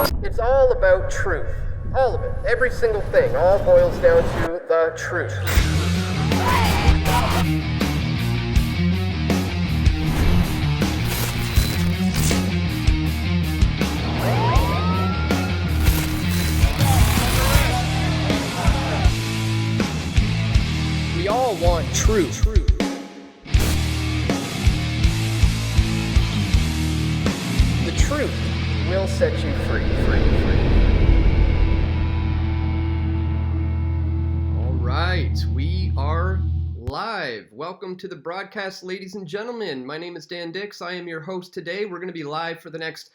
It's all about truth. All of it. Every single thing. All boils down to the truth. We all want truth. The truth will set you free. All right, we are live. Welcome to the broadcast, ladies and gentlemen. My name is Dan Dix. I am your host today. We're going to be live for the next,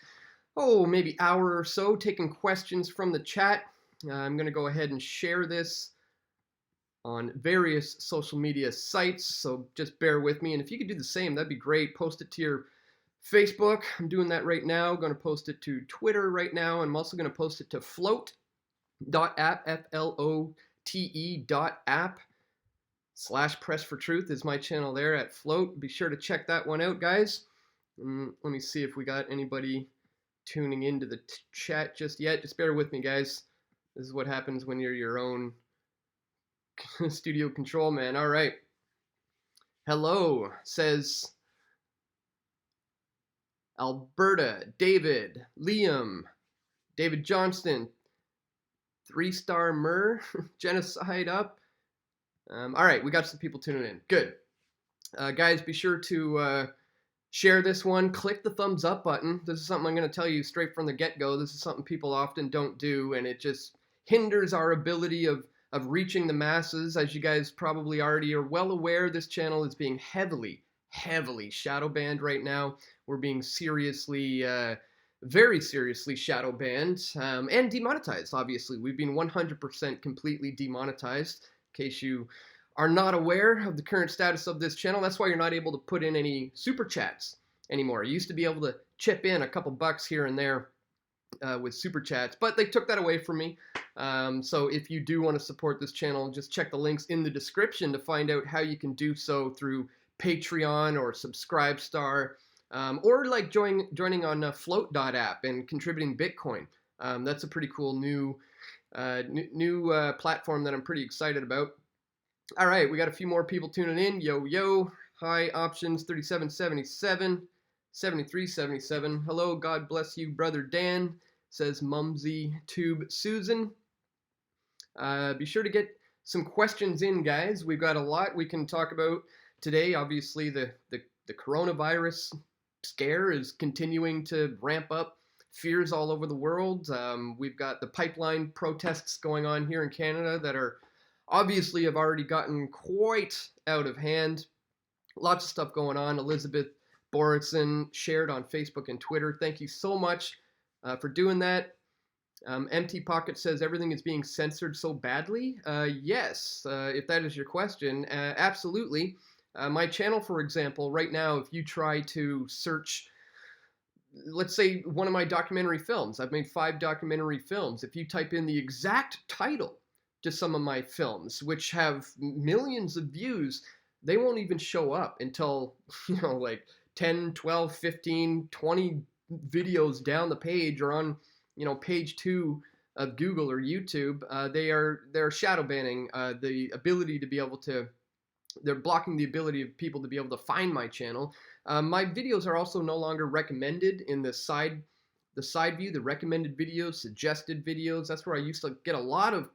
maybe hour or so, taking questions from the chat. I'm going to go ahead and share this on various social media sites, so just bear with me. And if you could do the same, that'd be great. Post it to your Facebook. I'm doing that right now. I'm going to post it to Twitter right now. I'm also going to post it to flote.app, flote.app. /Press for Truth is my channel there at Flote. Be sure to check that one out, guys. Let me see if we got anybody tuning into the chat just yet. Just bear with me, guys. This is what happens when you're your own studio control man. All right. Hello, says Alberta, David, Liam, David Johnston, 3-star Myrrh, Genocide up. All right, we got some people tuning in. Good. Guys, be sure to share this one. Click the thumbs up button. This is something I'm going to tell you straight from the get-go. This is something people often don't do, and it just hinders our ability of reaching the masses. As you guys probably already are well aware, this channel is being heavily shadow banned right now. We're being seriously, very seriously shadow banned and demonetized, obviously. We've been 100% completely demonetized. In case you are not aware of the current status of this channel, that's why you're not able to put in any super chats anymore. You used to be able to chip in a couple bucks here and there with super chats, but they took that away from me. So if you do want to support this channel, just check the links in the description to find out how you can do so through Patreon or Subscribestar, or like joining on flote.app and contributing Bitcoin. That's a pretty cool new platform that I'm pretty excited about. All right, we got a few more people tuning in. Yo, hi, options 3777, 7377. Hello, God bless you, brother Dan, says Mumsy Tube Susan. Be sure to get some questions in, guys. We've got a lot we can talk about today. Obviously, the coronavirus scare is continuing to ramp up fears all over the world. We've got the pipeline protests going on here in Canada that are obviously have already gotten quite out of hand. Lots of stuff going on. Elizabeth Borison shared on Facebook and Twitter. Thank you so much for doing that. Empty Pocket says everything is being censored so badly. Yes, if that is your question, absolutely. My channel, for example, right now, if you try to search, let's say one of my documentary films, I've made 5 documentary films. If you type in the exact title to some of my films, which have millions of views, they won't even show up until, like 10, 12, 15, 20 videos down the page or on, page 2 of Google or YouTube. They're shadow banning the ability to be able to. They're blocking the ability of people to be able to find my channel. My videos are also no longer recommended in the side view, the recommended videos, suggested videos. That's where I used to get a lot of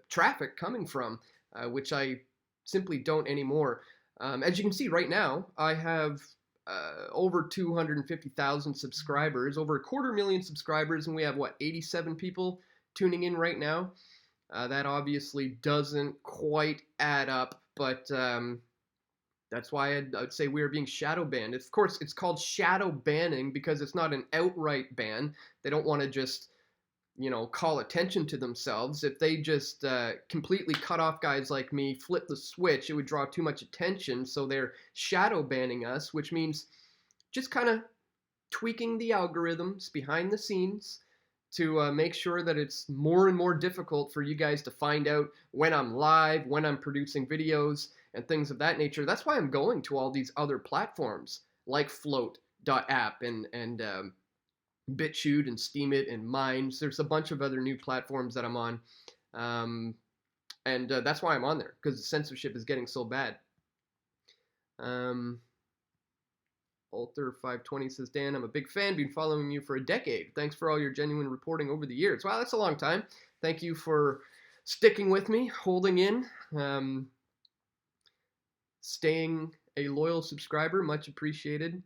traffic coming from, which I simply don't anymore. As you can see right now, I have over 250,000 subscribers, over 250,000 subscribers, and we have 87 people tuning in right now. That obviously doesn't quite add up, but that's why I'd say we are being shadow banned. Of course, it's called shadow banning because it's not an outright ban. They don't want to just, call attention to themselves. If they just completely cut off guys like me, flip the switch, it would draw too much attention. So they're shadow banning us, which means just kind of tweaking the algorithms behind the scenes to make sure that it's more and more difficult for you guys to find out when I'm live, when I'm producing videos, and things of that nature. That's why I'm going to all these other platforms like flote.app and BitChute and Steemit and Minds. There's a bunch of other new platforms that I'm on. And that's why I'm on there, because the censorship is getting so bad. Alter520 says, Dan, I'm a big fan, been following you for a decade. Thanks for all your genuine reporting over the years. Wow, that's a long time. Thank you for sticking with me, holding in, staying a loyal subscriber. Much appreciated.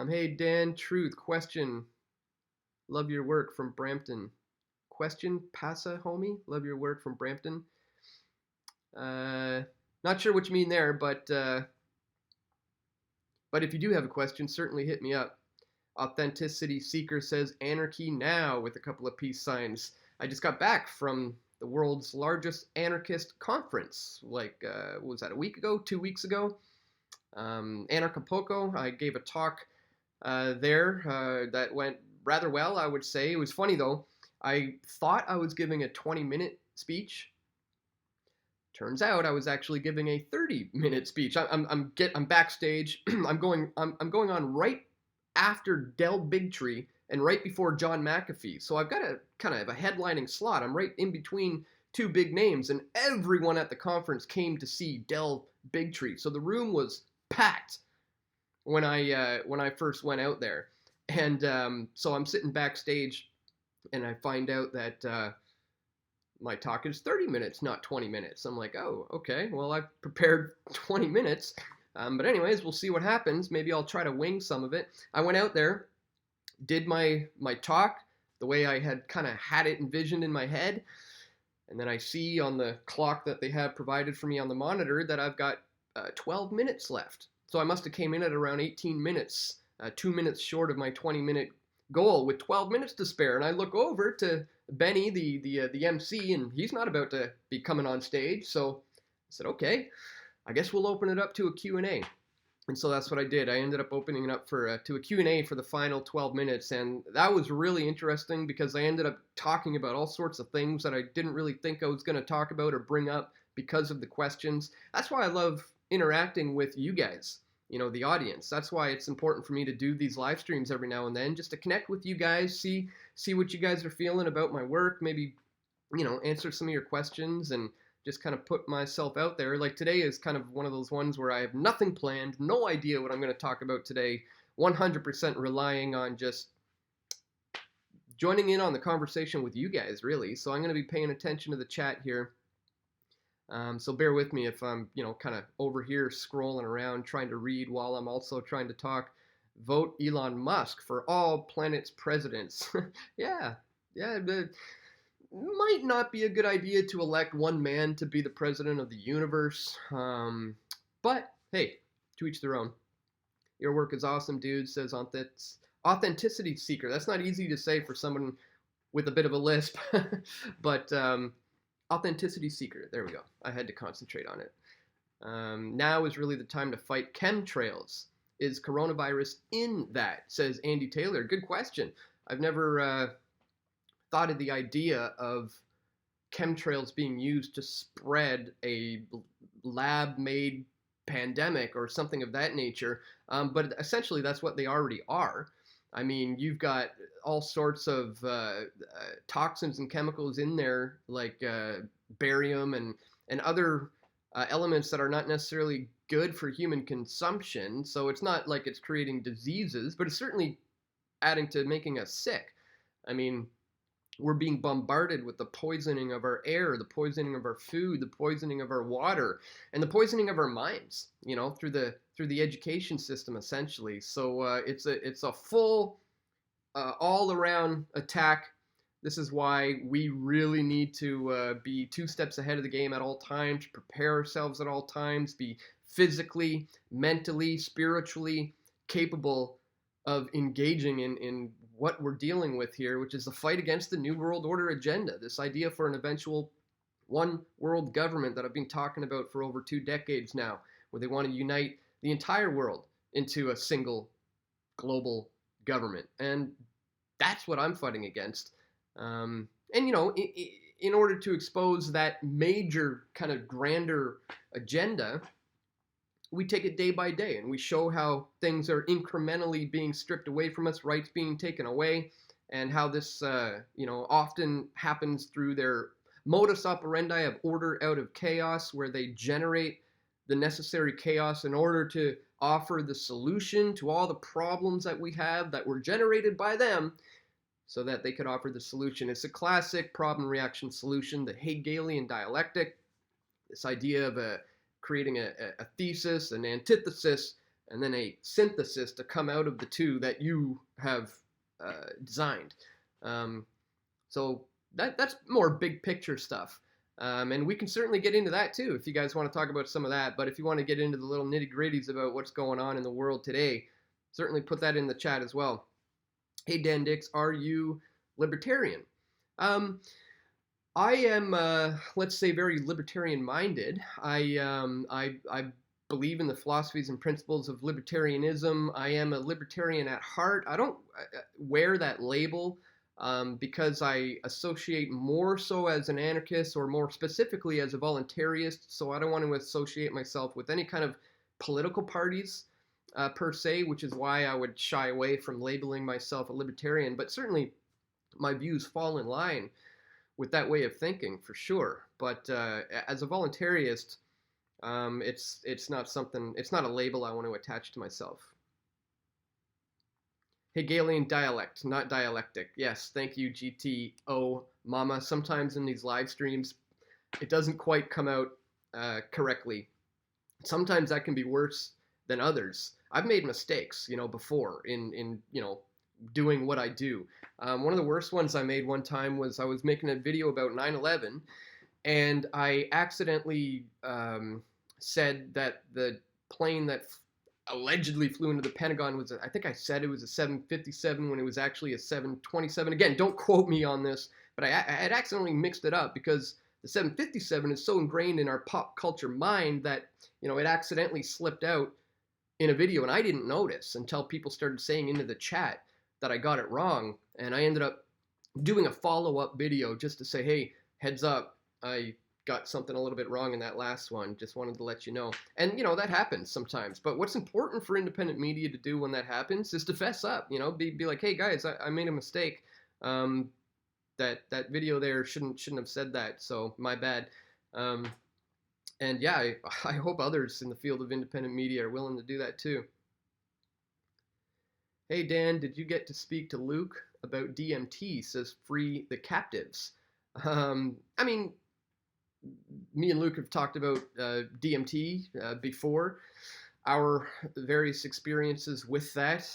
Hey, Dan, truth, question. Love your work from Brampton. Question, Passa, homie? Love your work from Brampton. Not sure what you mean there, but if you do have a question, certainly hit me up. Authenticity Seeker says, anarchy now, with a couple of peace signs. I just got back from the world's largest anarchist conference, like, what was that, a week ago, 2 weeks ago? Anarchapulco. I gave a talk there that went rather well, I would say. It was funny, though. I thought I was giving a 20-minute speech. Turns out I was actually giving a 30-minute speech. I'm backstage. I'm going on right after Del Bigtree and right before John McAfee. So I've got a kind of a headlining slot. I'm right in between two big names, and everyone at the conference came to see Del Bigtree. So the room was packed when I first went out there. And so I'm sitting backstage, and I find out that my talk is 30 minutes, not 20 minutes. I'm like, oh, okay, well, I've prepared 20 minutes. But anyways, we'll see what happens. Maybe I'll try to wing some of it. I went out there, did my talk the way I had kind of had it envisioned in my head. And then I see on the clock that they have provided for me on the monitor that I've got 12 minutes left. So I must have came in at around 18 minutes, 2 minutes short of my 20-minute goal with 12 minutes to spare. And I look over to Benny, the MC, and he's not about to be coming on stage. So I said, okay, I guess we'll open it up to a Q&A. And so that's what I did. I ended up opening it up to a Q&A for the final 12 minutes. And that was really interesting because I ended up talking about all sorts of things that I didn't really think I was going to talk about or bring up because of the questions. That's why I love interacting with you guys, the audience. That's why it's important for me to do these live streams every now and then, just to connect with you guys, see what you guys are feeling about my work, maybe, answer some of your questions and just kind of put myself out there. Like today is kind of one of those ones where I have nothing planned, no idea what I'm going to talk about today, 100% relying on just joining in on the conversation with you guys, really. So I'm going to be paying attention to the chat here. So bear with me if I'm, kind of over here scrolling around trying to read while I'm also trying to talk. Vote Elon Musk for all planets' presidents. yeah, might not be a good idea to elect one man to be the president of the universe. But hey, to each their own. Your work is awesome, dude, says Authenticity Seeker. That's not easy to say for someone with a bit of a lisp, but Authenticity Seeker. There we go. I had to concentrate on it. Now is really the time to fight chemtrails. Is coronavirus in that? Says Andy Taylor. Good question. I've never thought of the idea of chemtrails being used to spread a lab-made pandemic or something of that nature. But essentially, that's what they already are. I mean, you've got all sorts of toxins and chemicals in there, like barium and other elements that are not necessarily good for human consumption. So it's not like it's creating diseases, but it's certainly adding to making us sick. I mean, we're being bombarded with the poisoning of our air, the poisoning of our food, the poisoning of our water, and the poisoning of our minds, through the education system, essentially. So it's a full all-around attack. This is why we really need to be 2 steps ahead of the game at all times, prepare ourselves at all times, be physically, mentally, spiritually capable of engaging in what we're dealing with here, which is the fight against the New World Order agenda, this idea for an eventual one world government that I've been talking about for over 2 decades now, where they want to unite the entire world into a single global government. And that's what I'm fighting against. And, in order to expose that major kind of grander agenda, we take it day by day and we show how things are incrementally being stripped away from us, rights being taken away, and how this, often happens through their modus operandi of order out of chaos, where they generate the necessary chaos in order to offer the solution to all the problems that we have that were generated by them, so that they could offer the solution. It's a classic problem reaction solution, the Hegelian dialectic, this idea of creating a thesis, an antithesis, and then a synthesis to come out of the two that you have designed. So that's more big picture stuff. And we can certainly get into that too if you guys want to talk about some of that. But if you want to get into the little nitty gritties about what's going on in the world today, certainly put that in the chat as well. Hey Dan Dix, are you libertarian? I am, let's say, very libertarian-minded. I believe in the philosophies and principles of libertarianism. I am a libertarian at heart. I don't wear that label because I associate more so as an anarchist, or more specifically as a voluntarist. So I don't want to associate myself with any kind of political parties per se, which is why I would shy away from labeling myself a libertarian. But certainly my views fall in line with that way of thinking, for sure. But as a voluntarist, it's not something, it's not a label I want to attach to myself. Hegelian dialect, not dialectic. Yes, thank you, GTO Mama. Sometimes in these live streams, it doesn't quite come out correctly. Sometimes that can be worse than others. I've made mistakes, before in doing what I do. One of the worst ones I made one time was I was making a video about 9/11, and I accidentally said that the plane that allegedly flew into the Pentagon was, I think I said it was a 757 when it was actually a 727. Again, don't quote me on this, but I had accidentally mixed it up because the 757 is so ingrained in our pop culture mind that, it accidentally slipped out in a video, and I didn't notice until people started saying into the chat that I got it wrong, and I ended up doing a follow-up video just to say, hey, heads up, I got something a little bit wrong in that last one, just wanted to let you know. And that happens sometimes, but what's important for independent media to do when that happens is to fess up, be like, hey guys, I made a mistake, that video there shouldn't have said that, so my bad. And yeah, I hope others in the field of independent media are willing to do that too. Hey Dan, did you get to speak to Luke about DMT? Says free the captives. I mean, me and Luke have talked about DMT before, our various experiences with that.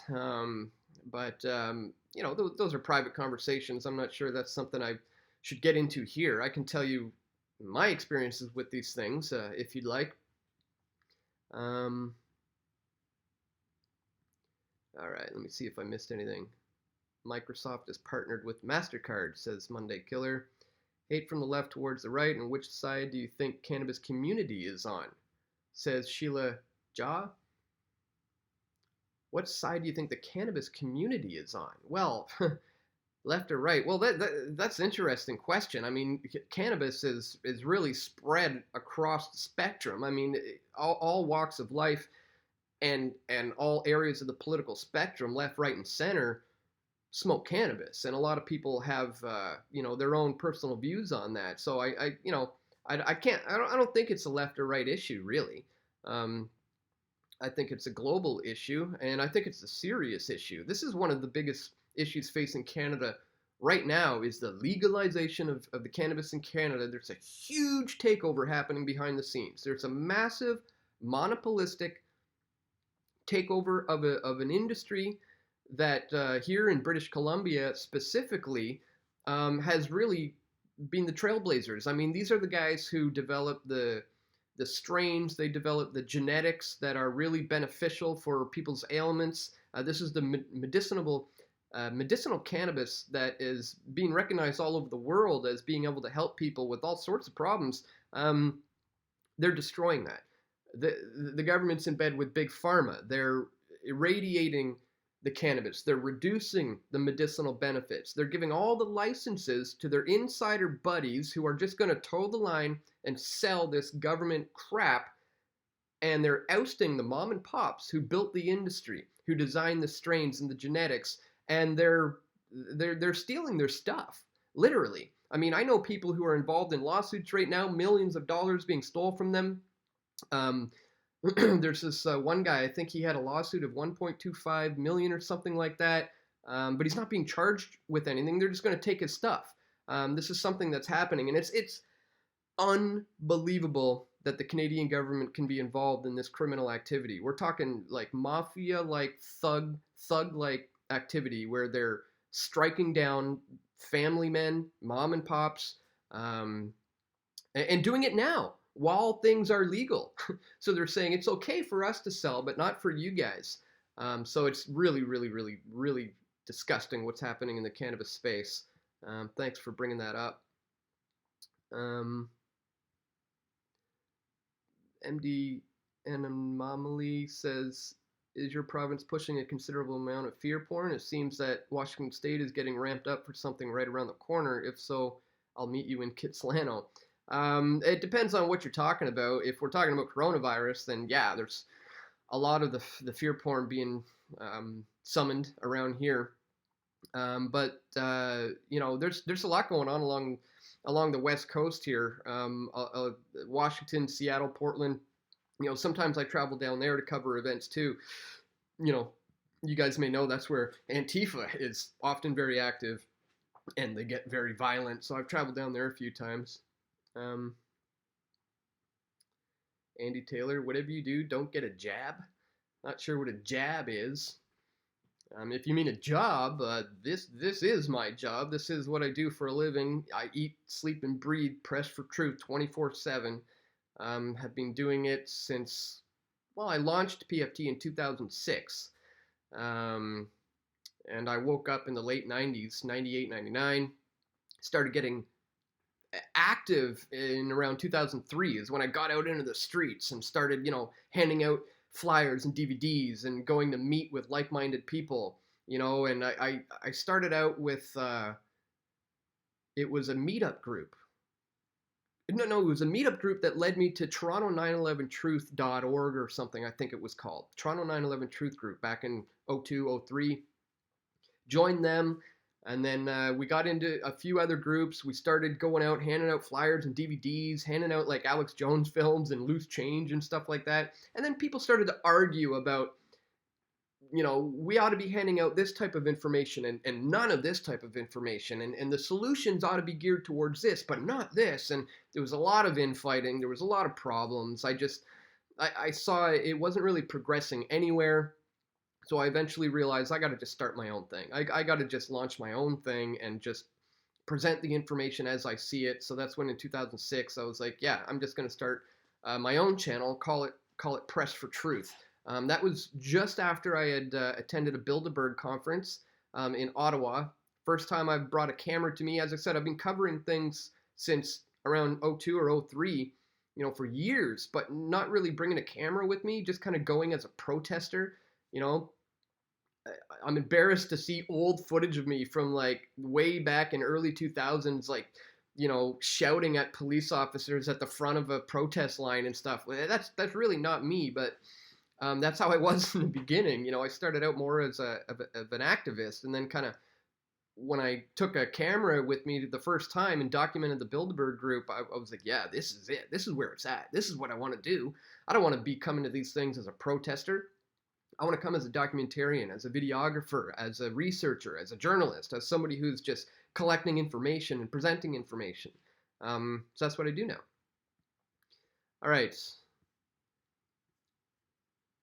But those are private conversations. I'm not sure that's something I should get into here. I can tell you my experiences with these things if you'd like. All right, let me see if I missed anything. Microsoft is partnered with MasterCard, says Monday Killer. Hate from the left towards the right, and which side do you think cannabis community is on? Says Sheila Jha. What side do you think the cannabis community is on? Well, left or right? Well, that's an interesting question. I mean, cannabis is really spread across the spectrum. I mean, all walks of life and all areas of the political spectrum, left, right, and center, smoke cannabis, and a lot of people have their own personal views on that. So I don't think it's a left or right issue really. I think it's a global issue, and I think it's a serious issue. This is one of the biggest issues facing Canada right now, is the legalization of the cannabis in Canada. There's a huge takeover happening behind the scenes. There's a massive monopolistic takeover of an industry that here in British Columbia specifically has really been the trailblazers. I mean, these are the guys who develop the strains, they develop the genetics that are really beneficial for people's ailments. This is the medicinal cannabis that is being recognized all over the world as being able to help people with all sorts of problems. They're destroying that. The government's in bed with big pharma. They're irradiating the cannabis. They're reducing the medicinal benefits. They're giving all the licenses to their insider buddies who are just going to toe the line and sell this government crap and they're ousting the mom and pops who built the industry, who designed the strains and the genetics, and they're stealing their stuff, literally. I mean, I know people who are involved in lawsuits right now, millions of dollars being stole from them. Um, there's this one guy, I think he had a lawsuit of 1.25 million or something like that, but he's not being charged with anything. They're just going to take his stuff. This is something that's happening, and it's unbelievable that the Canadian government can be involved in this criminal activity. We're talking like mafia, like thug like activity where they're striking down family men, mom and pops, um, and doing it now while things are legal. So they're saying it's okay for us to sell, but not for you guys. So it's really, really, really, really disgusting what's happening in the cannabis space. Thanks for bringing that up. MD Anomaly says, is your province pushing a considerable amount of fear porn? It seems that Washington State is getting ramped up for something right around the corner. If so, I'll meet you in Kitsilano. It depends on what you're talking about. If we're talking about coronavirus, then yeah, there's a lot of the fear porn being summoned around here. But you know, there's a lot going on along the West Coast here. Washington, Seattle, Portland. You know, sometimes I travel down there to cover events too. You know, you guys may know that's where Antifa is often very active, and they get very violent. So I've traveled down there a few times. Andy Taylor, whatever you do, don't get a jab. Not sure what a jab is. If you mean a job, this is my job. This is what I do for a living. I eat, sleep, and breathe Press for Truth 24/7. Have been doing it since, well, I launched PFT in 2006. And I woke up in the late 90s, 98, 99. Started getting active in around 2003 is when I got out into the streets and started, you know, handing out flyers and DVDs and going to meet with like-minded people, you know, and I started out with, it was a meetup group. No, it was a meetup group that led me to Toronto911truth.org or something, I think it was called. Toronto 9/11 Truth Group back in 02, 03. Joined them, and then we got into a few other groups. We started going out, handing out flyers and DVDs, handing out like Alex Jones films and loose change and stuff like that. And then people started to argue about, you know, we ought to be handing out this type of information and none of this type of information. And the solutions ought to be geared towards this, but not this. And there was a lot of infighting. There was a lot of problems. I saw it wasn't really progressing anywhere. So I eventually realized I got to just start my own thing. I got to just launch my own thing and just present the information as I see it. So that's when in 2006 I was like, yeah, I'm just going to start my own channel, call it Press for Truth. That was just after I had attended a Bilderberg conference in Ottawa. First time I've brought a camera to me. As I said, I've been covering things since around 02 or 03, you know, for years, but not really bringing a camera with me, just kind of going as a protester, you know. I'm embarrassed to see old footage of me from like way back in early 2000s, like, you know, shouting at police officers at the front of a protest line and stuff. That's really not me, but that's how I was in the beginning. You know, I started out more as of an activist, and then kind of when I took a camera with me the first time and documented the Bilderberg group, I was like, yeah, this is it. This is where it's at. This is what I want to do. I don't want to be coming to these things as a protester. I want to come as a documentarian, as a videographer, as a researcher, as a journalist, as somebody who's just collecting information and presenting information. So that's what I do now. All right.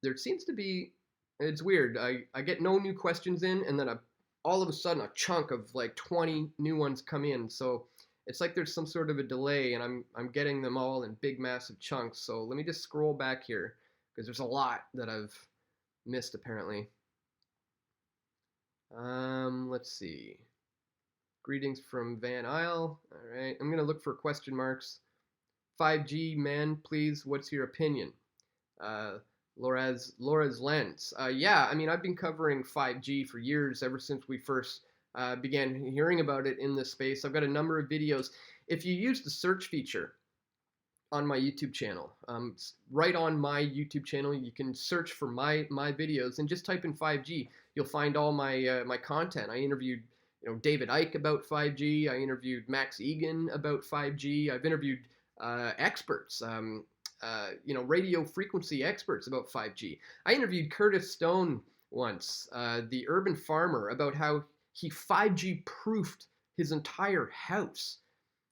There seems to be, it's weird. I get no new questions in, and then all of a sudden a chunk of like 20 new ones come in. So it's like there's some sort of a delay, and I'm getting them all in big, massive chunks. So let me just scroll back here because there's a lot that I've missed apparently. Let's see. Greetings from Van Isle. All right, I'm gonna look for question marks. 5G man, please. What's your opinion? Laura's Lens. Yeah, I mean, I've been covering 5G for years, ever since we first began hearing about it in this space. I've got a number of videos. If you use the search feature on my YouTube channel. Right on my YouTube channel, you can search for my videos and just type in 5G. You'll find all my content. I interviewed David Icke about 5G. I interviewed Max Egan about 5G. I've interviewed experts, radio frequency experts about 5G. I interviewed Curtis Stone once, the urban farmer, about how he 5G proofed his entire house.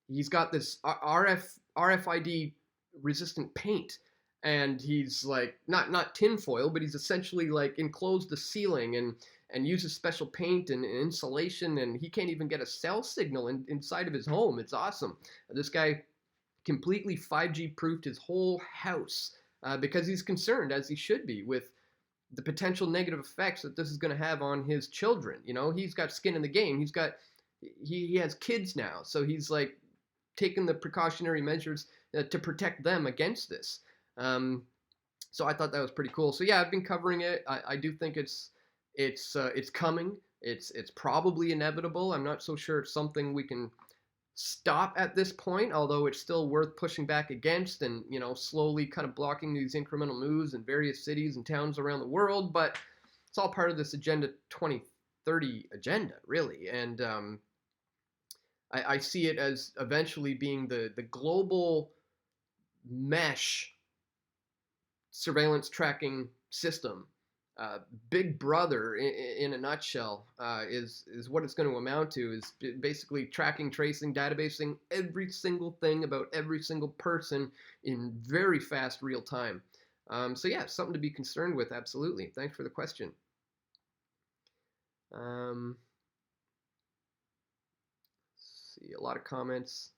He's got this RFID resistant paint, and he's like not tinfoil, but he's essentially like enclosed the ceiling and uses special paint and insulation, and he can't even get a cell signal inside of his home. It's awesome. This guy completely 5G proofed his whole house because he's concerned, as he should be, with the potential negative effects that this is going to have on his children. He's got skin in the game. He has kids now, so he's like taking the precautionary measures to protect them against this. So I thought that was pretty cool. So yeah, I've been covering it. I do think it's coming. It's probably inevitable. I'm not so sure it's something we can stop at this point, although it's still worth pushing back against and slowly kind of blocking these incremental moves in various cities and towns around the world. But it's all part of this Agenda 2030 agenda, really. And I see it as eventually being the global mesh surveillance tracking system. Big Brother, in a nutshell, is what it's going to amount to, is basically tracking, tracing, databasing every single thing about every single person in very fast real time. So yeah, something to be concerned with, absolutely. Thanks for the question. See, a lot of comments.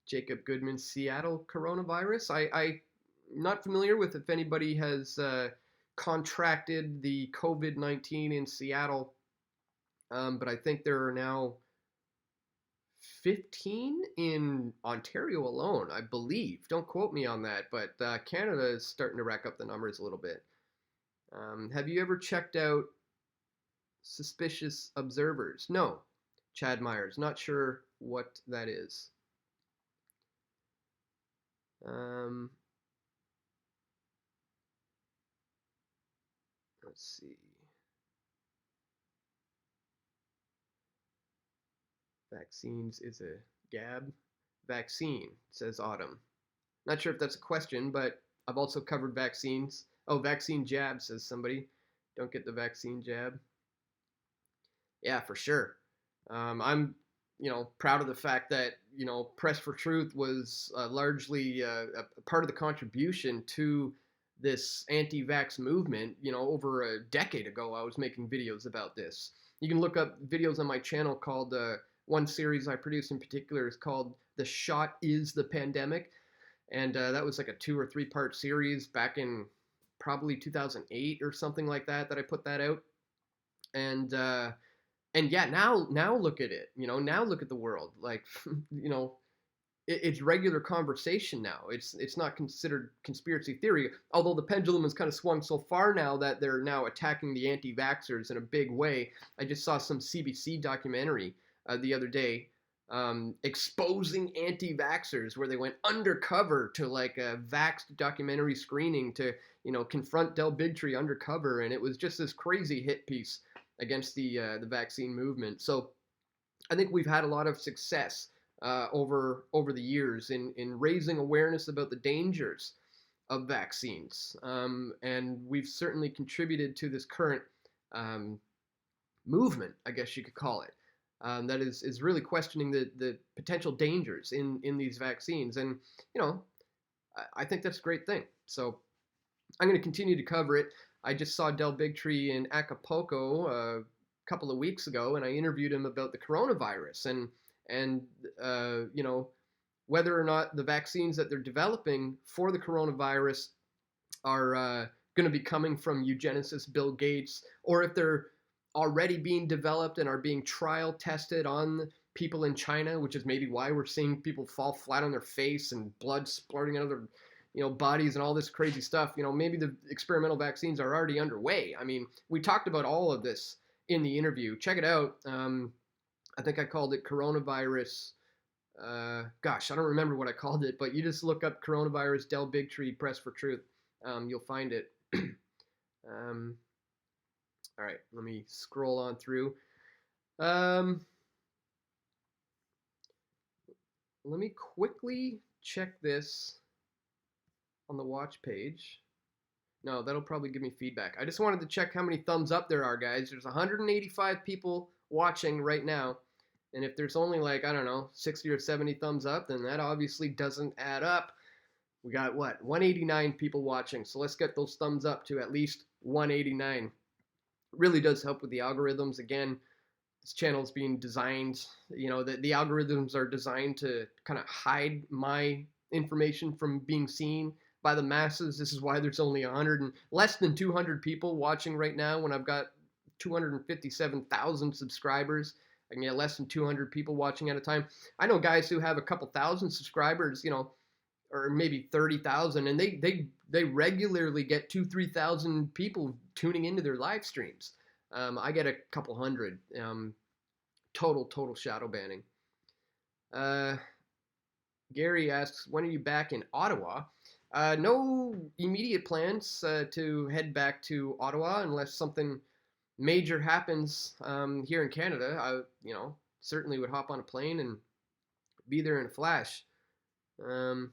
Jacob Goodman, Seattle coronavirus. I'm not familiar with if anybody has contracted the COVID-19 in Seattle, but I think there are now 15 in Ontario alone, I believe. Don't quote me on that, but Canada is starting to rack up the numbers a little bit. Have you ever checked out Suspicious Observers? No. Chad Myers, not sure what that is. Let's see. Vaccines is a gab. Vaccine, says Autumn. Not sure if that's a question, but I've also covered vaccines. Oh, vaccine jab, says somebody. Don't get the vaccine jab. Yeah, for sure. I'm, proud of the fact that, Press for Truth was largely a part of the contribution to this anti-vax movement. Over a decade ago, I was making videos about this. You can look up videos on my channel called, one series I produced in particular is called The Shot is the Pandemic. And that was like a 2 or 3 part series back in probably 2008 or something like that I put that out. And yeah, now look at it, now look at the world. Like, it's regular conversation now. It's not considered conspiracy theory, although the pendulum has kind of swung so far now that they're now attacking the anti-vaxxers in a big way. I just saw some CBC documentary the other day exposing anti-vaxxers, where they went undercover to like a vaxxed documentary screening to, confront Del Bigtree undercover. And it was just this crazy hit piece against the vaccine movement. So I think we've had a lot of success over the years in raising awareness about the dangers of vaccines. And we've certainly contributed to this current movement, I guess you could call it, that is really questioning the potential dangers in these vaccines. And, I think that's a great thing. So I'm going to continue to cover it. I just saw Del Bigtree in Acapulco a couple of weeks ago, and I interviewed him about the coronavirus and whether or not the vaccines that they're developing for the coronavirus are going to be coming from eugenicist Bill Gates, or if they're already being developed and are being trial tested on people in China, which is maybe why we're seeing people fall flat on their face and blood splurting out of their bodies and all this crazy stuff. Maybe the experimental vaccines are already underway. I mean, we talked about all of this in the interview. Check it out. I think I called it Coronavirus Gosh, I don't remember what I called it, but you just look up coronavirus Del Bigtree press for truth. You'll find it. um, all right, let me scroll on through. Let me quickly check this on the watch page. No, that'll probably give me feedback. I just wanted to check how many thumbs up there are, guys. There's 185 people watching right now. And if there's only like, I don't know, 60 or 70 thumbs up, then that obviously doesn't add up. We got what? 189 people watching. So let's get those thumbs up to at least 189. It really does help with the algorithms. Again, this channel is being designed, the algorithms are designed to kind of hide my information from being seen by the masses. This is why there's only less than 200 people watching right now when I've got 257,000 subscribers. I can get less than 200 people watching at a time. I know guys who have a couple thousand subscribers, or maybe 30,000, and they regularly get 2,000-3,000 people tuning into their live streams. I get a couple hundred. Total shadow banning. Gary asks, when are you back in Ottawa? No immediate plans to head back to Ottawa unless something major happens here in Canada. I, certainly would hop on a plane and be there in a flash. Okay.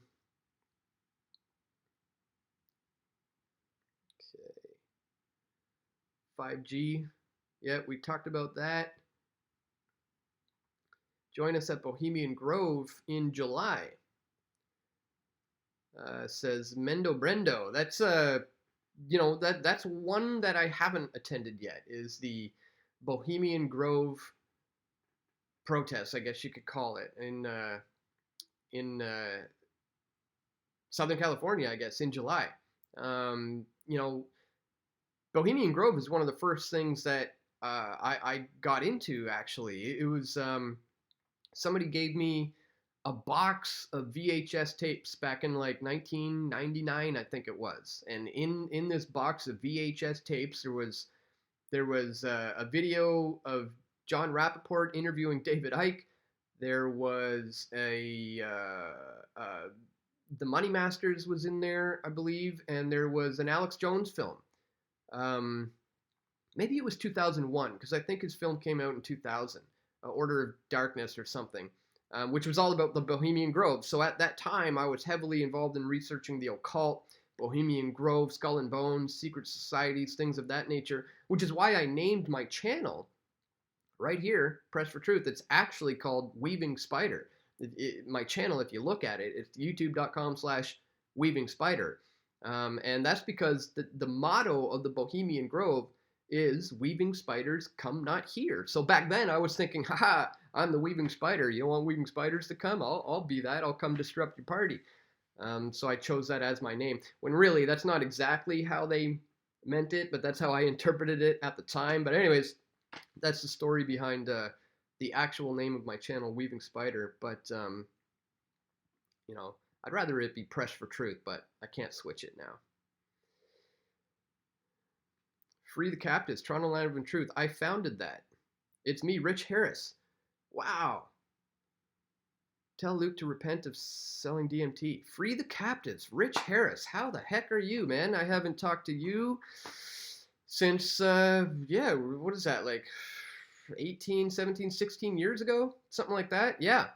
5G. Yeah, we talked about that. Join us at Bohemian Grove in July. Says Mendo Brendo. That's that's one that I haven't attended yet. Is the Bohemian Grove protest, I guess you could call it, in Southern California, I guess, in July. Bohemian Grove is one of the first things that I got into, actually. It was somebody gave me a box of VHS tapes back in like 1999, I think it was. And in this box of VHS tapes, there was a video of John Rappaport interviewing David Icke. There was The Money Masters was in there, I believe, and there was an Alex Jones film. Maybe it was 2001, because I think his film came out in 2000, Order of Darkness or something, which was all about the Bohemian Grove. So at that time, I was heavily involved in researching the occult, Bohemian Grove, Skull and Bones, secret societies, things of that nature, which is why I named my channel right here, Press for Truth. It's actually called Weaving Spider. My channel, if you look at it, it's youtube.com/Weaving Spider. And that's because the motto of the Bohemian Grove is Weaving Spiders come not here. So back then I was thinking, haha, I'm the Weaving Spider. You don't want Weaving Spiders to come? I'll be that. I'll come disrupt your party. So I chose that as my name. When really that's not exactly how they meant it, but that's how I interpreted it at the time. But anyways, that's the story behind the actual name of my channel, Weaving Spider. But I'd rather it be Press for Truth, but I can't switch it now. Free the Captives, Toronto Land of Truth. I founded that. It's me, Rich Harris. Wow. Tell Luke to repent of selling DMT. Free the Captives, Rich Harris. How the heck are you, man? I haven't talked to you since, what is that, like 18, 17, 16 years ago? Something like that? Yeah.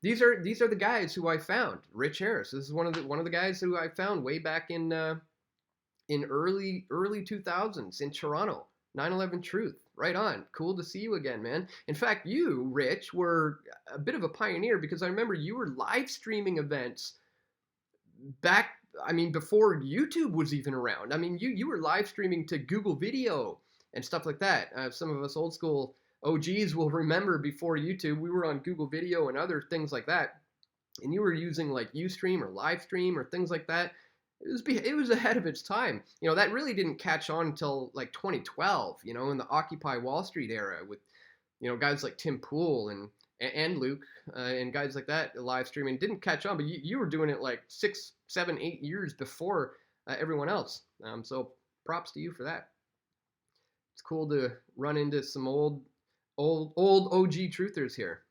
These are the guys who I found. Rich Harris. This is one of the guys who I found way back in early 2000s in Toronto. 9/11 Truth. Right on. Cool to see you again, man. In fact, you, Rich, were a bit of a pioneer, because I remember you were live streaming events back, before YouTube was even around. You were live streaming to Google Video and stuff like that. Some of us old school OGs will remember before YouTube, we were on Google Video and other things like that. And you were using like Ustream or Livestream or things like that. It was ahead of its time. That really didn't catch on until like 2012, in the Occupy Wall Street era with, guys like Tim Pool and Luke and guys like that live streaming. Didn't catch on, but you were doing it like 6, 7, 8 years before everyone else. So props to you for that. It's cool to run into some old OG truthers here.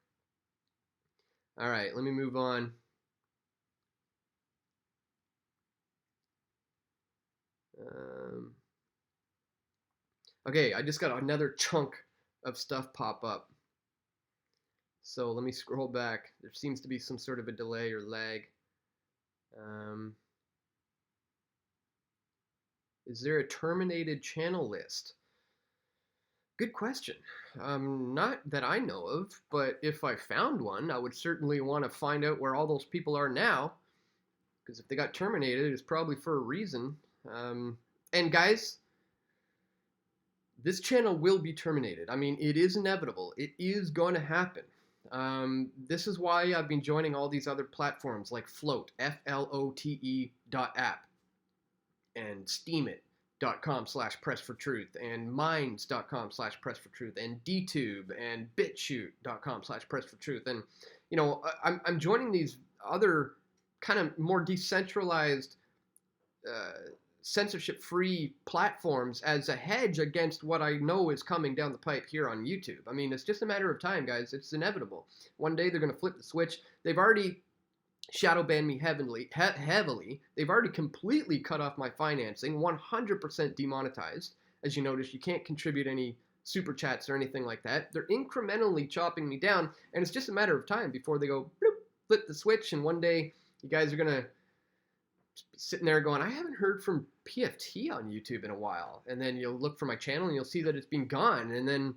All right, let me move on. Okay, I just got another chunk of stuff pop up. So let me scroll back. There seems to be some sort of a delay or lag. Is there a terminated channel list? Good question. Not that I know of, but if I found one, I would certainly want to find out where all those people are now. Because if they got terminated, it's probably for a reason. And guys, this channel will be terminated. I mean, it is inevitable. It is going to happen. This is why I've been joining all these other platforms like Float, FLOTE.app, and Steemit.com/pressfortruth, and Minds.com/pressfortruth, and DTube, and BitChute.com/pressfortruth. And, you know, I'm joining these other kind of more decentralized, censorship-free platforms as a hedge against what I know is coming down the pipe here on YouTube. I mean, it's just a matter of time, guys. It's inevitable. One day they're going to flip the switch. They've already shadow banned me heavily. They've already completely cut off my financing, 100% demonetized. As you notice, you can't contribute any super chats or anything like that. They're incrementally chopping me down, and it's just a matter of time before they go bloop, flip the switch, and one day you guys are going to sitting there going, I haven't heard from PFT on YouTube in a while. And then you'll look for my channel and you'll see that it's been gone. And then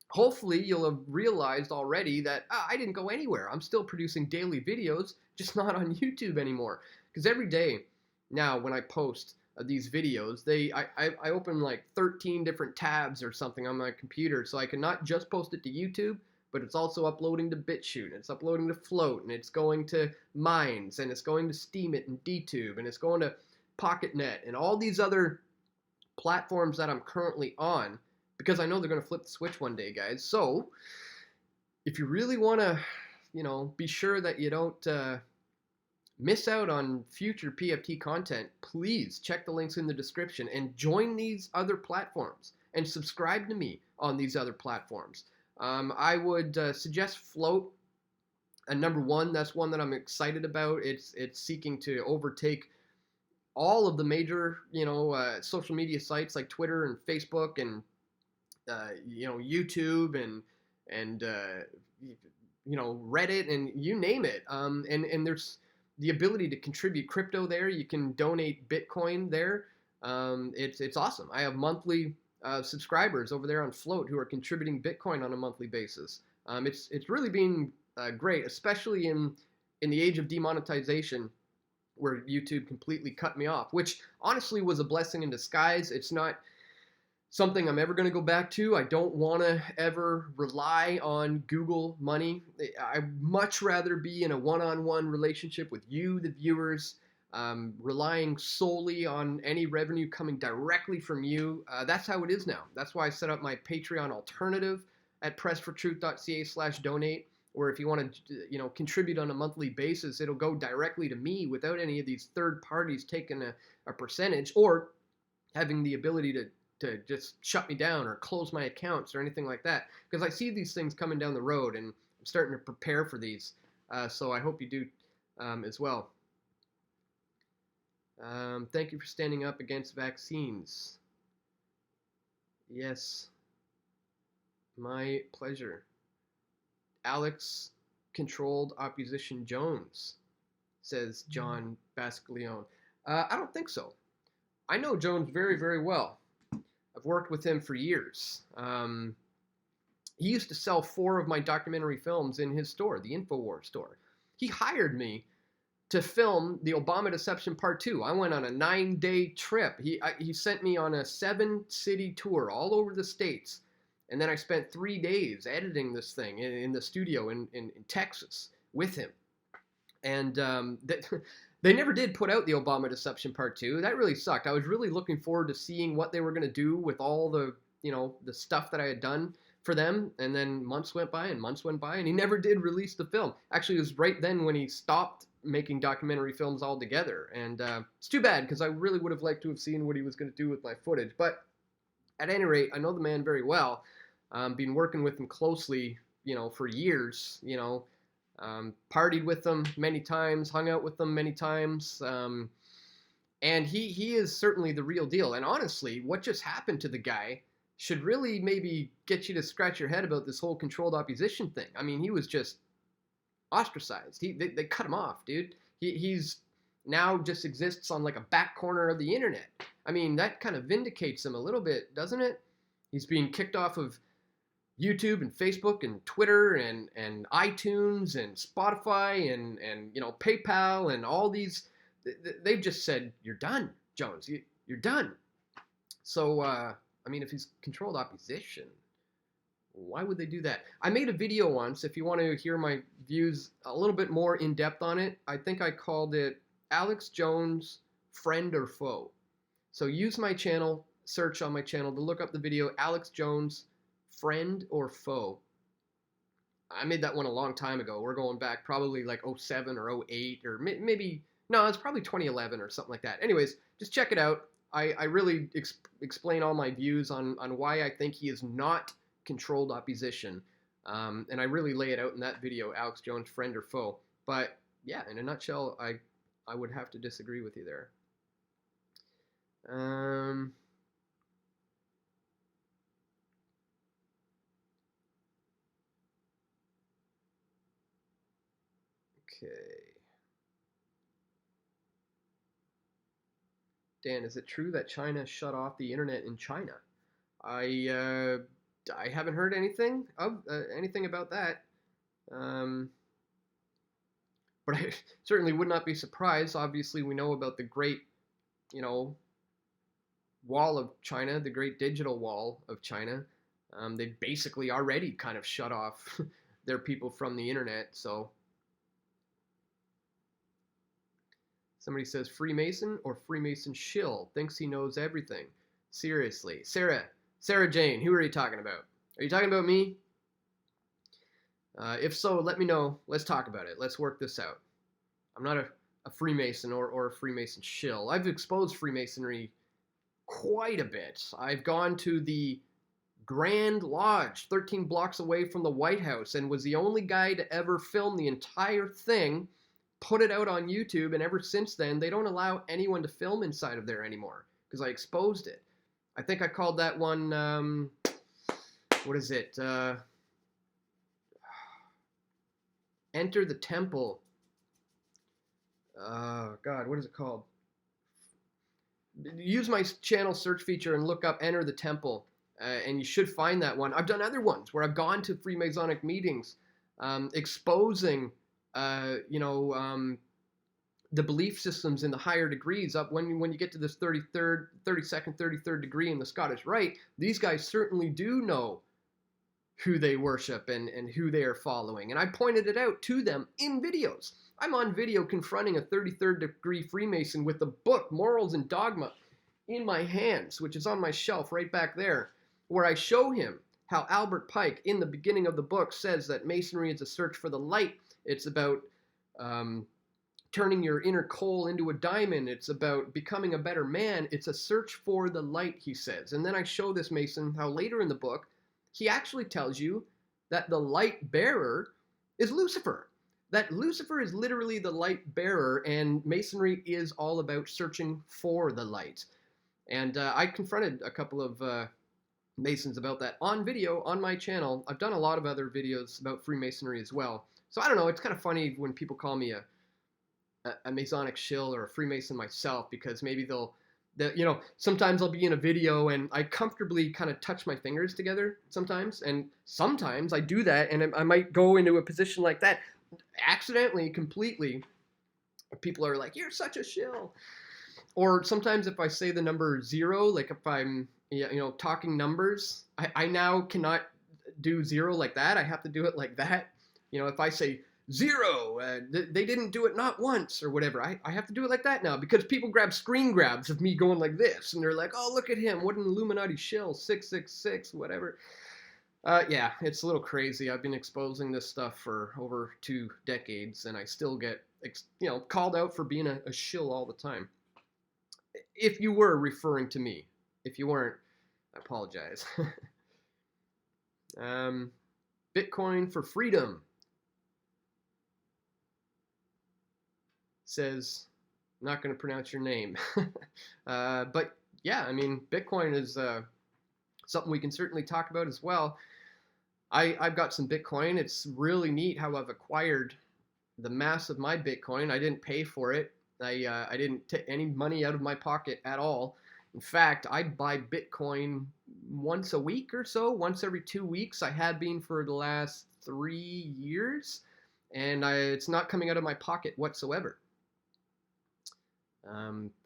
hopefully you'll have realized already that I didn't go anywhere. I'm still producing daily videos, just not on YouTube anymore. Because every day now when I post these videos, I open like 13 different tabs or something on my computer, so I can not just post it to YouTube, but it's also uploading to BitChute, and it's uploading to Float, and it's going to Minds, and it's going to Steemit and DTube, and it's going to PocketNet, and all these other platforms that I'm currently on, because I know they're going to flip the switch one day, guys. So if you really want to, you know, be sure that you don't miss out on future PFT content, please check the links in the description and join these other platforms and subscribe to me on these other platforms. I would suggest Float. Number one, that's one that I'm excited about. It's seeking to overtake all of the major, you know, social media sites like Twitter and Facebook and you know, YouTube and you know, Reddit and you name it. And there's the ability to contribute crypto there. You can donate Bitcoin there. It's awesome. I have monthly subscribers over there on Float who are contributing Bitcoin on a monthly basis. It's really been great, especially in the age of demonetization, where YouTube completely cut me off, which honestly was a blessing in disguise. It's not something I'm ever going to go back to. I don't want to ever rely on Google money. I'd much rather be in a one-on-one relationship with you, the viewers, relying solely on any revenue coming directly from you. That's how it is now. That's why I set up my Patreon alternative at pressfortruth.ca/donate, where if you want to, you know, contribute on a monthly basis, it'll go directly to me without any of these third parties taking a percentage or having the ability to just shut me down or close my accounts or anything like that. Because I see these things coming down the road, and I'm starting to prepare for these. So I hope you do as well. Thank you for standing up against vaccines. Yes, my pleasure. Alex Controlled Opposition Jones, says John Bascaleone. I don't think so. I know Jones very, very well. I've worked with him for years. He used to sell 4 of my documentary films in his store, the InfoWars store. He hired me to film the Obama Deception Part 2. I went on a 9-day trip. He sent me on a 7-city tour all over the States. And then I spent 3 days editing this thing in the studio in Texas with him. And they never did put out the Obama Deception Part 2. That really sucked. I was really looking forward to seeing what they were going to do with all the, you know, the stuff that I had done for them. And then months went by and months went by, and he never did release the film. Actually, it was right then when he stopped making documentary films altogether. And it's too bad, because I really would have liked to have seen what he was going to do with my footage. But at any rate, I know the man very well. Been working with him closely, you know, for years, you know. partied with them many times, hung out with them many times. And he is certainly the real deal. And honestly, what just happened to the guy should really maybe get you to scratch your head about this whole controlled opposition thing. I mean, he was just ostracized. They cut him off, dude. He's now just exists on like a back corner of the internet. I mean, that kind of vindicates him a little bit, doesn't it? He's being kicked off of YouTube and Facebook and Twitter and iTunes and Spotify and PayPal and all these. They've just said, you're done, Jones. You're done. So, I mean, if he's controlled opposition, why would they do that? I made a video once. If you want to hear my views a little bit more in depth on it, I think I called it Alex Jones, Friend or Foe. So use my channel, search on my channel to look up the video Alex Jones, Friend or Foe. I made that one a long time ago. We're going back probably like 07 or 08 or maybe, no, it's probably 2011 or something like that. Anyways, just check it out. I really explain all my views on why I think he is not controlled opposition. And I really lay it out in that video, Alex Jones, Friend or Foe. But yeah, in a nutshell, I would have to disagree with you there. Okay. Dan, is it true that China shut off the internet in China? I haven't heard anything about that. But I certainly would not be surprised. Obviously, we know about the great, wall of China, the great digital wall of China. They basically already kind of shut off their people from the internet. So somebody says Freemason or Freemason shill, thinks he knows everything. Seriously. Sarah Jane, who are you talking about? Are you talking about me? If so, let me know. Let's talk about it. Let's work this out. I'm not a Freemason or a Freemason shill. I've exposed Freemasonry quite a bit. I've gone to the Grand Lodge, 13 blocks away from the White House, and was the only guy to ever film the entire thing, put it out on YouTube, and ever since then, they don't allow anyone to film inside of there anymore because I exposed it. I think I called that one, what is it? Enter the Temple. God, what is it called? Use my channel search feature and look up Enter the Temple, and you should find that one. I've done other ones where I've gone to Freemasonic meetings, exposing, the belief systems in the higher degrees. Up when you get to this 32nd, 33rd degree in the Scottish Rite, these guys certainly do know who they worship and who they are following. And I pointed it out to them in videos. I'm on video confronting a 33rd degree Freemason with the book Morals and Dogma in my hands, which is on my shelf right back there, where I show him how Albert Pike in the beginning of the book says that Masonry is a search for the light. It's about turning your inner coal into a diamond. It's about becoming a better man. It's a search for the light, he says. And then I show this Mason how later in the book, he actually tells you that the light bearer is Lucifer. That Lucifer is literally the light bearer, and Masonry is all about searching for the light. And I confronted a couple of Masons about that on video on my channel. I've done a lot of other videos about Freemasonry as well. So I don't know, it's kind of funny when people call me a Masonic shill or a Freemason myself, because maybe sometimes I'll be in a video and I comfortably kind of touch my fingers together sometimes, and sometimes I do that and I might go into a position like that accidentally, completely. People are like, you're such a shill. Or sometimes if I say the number 0, like if I'm talking numbers, I now cannot do 0 like that. I have to do it like that. If I say 0, they didn't do it not once or whatever, I have to do it like that now, because people grab screen grabs of me going like this and they're like, oh, look at him, what an Illuminati shill, 666, whatever. Yeah, it's a little crazy. I've been exposing this stuff for over 2 decades, and I still get called out for being a shill all the time. If you were referring to me, if you weren't, I apologize. Bitcoin for freedom. says, I'm not going to pronounce your name. But yeah, I mean, Bitcoin is something we can certainly talk about as well. I've got some Bitcoin. It's really neat how I've acquired the mass of my Bitcoin. I didn't pay for it. I didn't take any money out of my pocket at all. In fact, I buy Bitcoin once a week or so, once every 2 weeks. I have been for the last 3 years, and it's not coming out of my pocket whatsoever.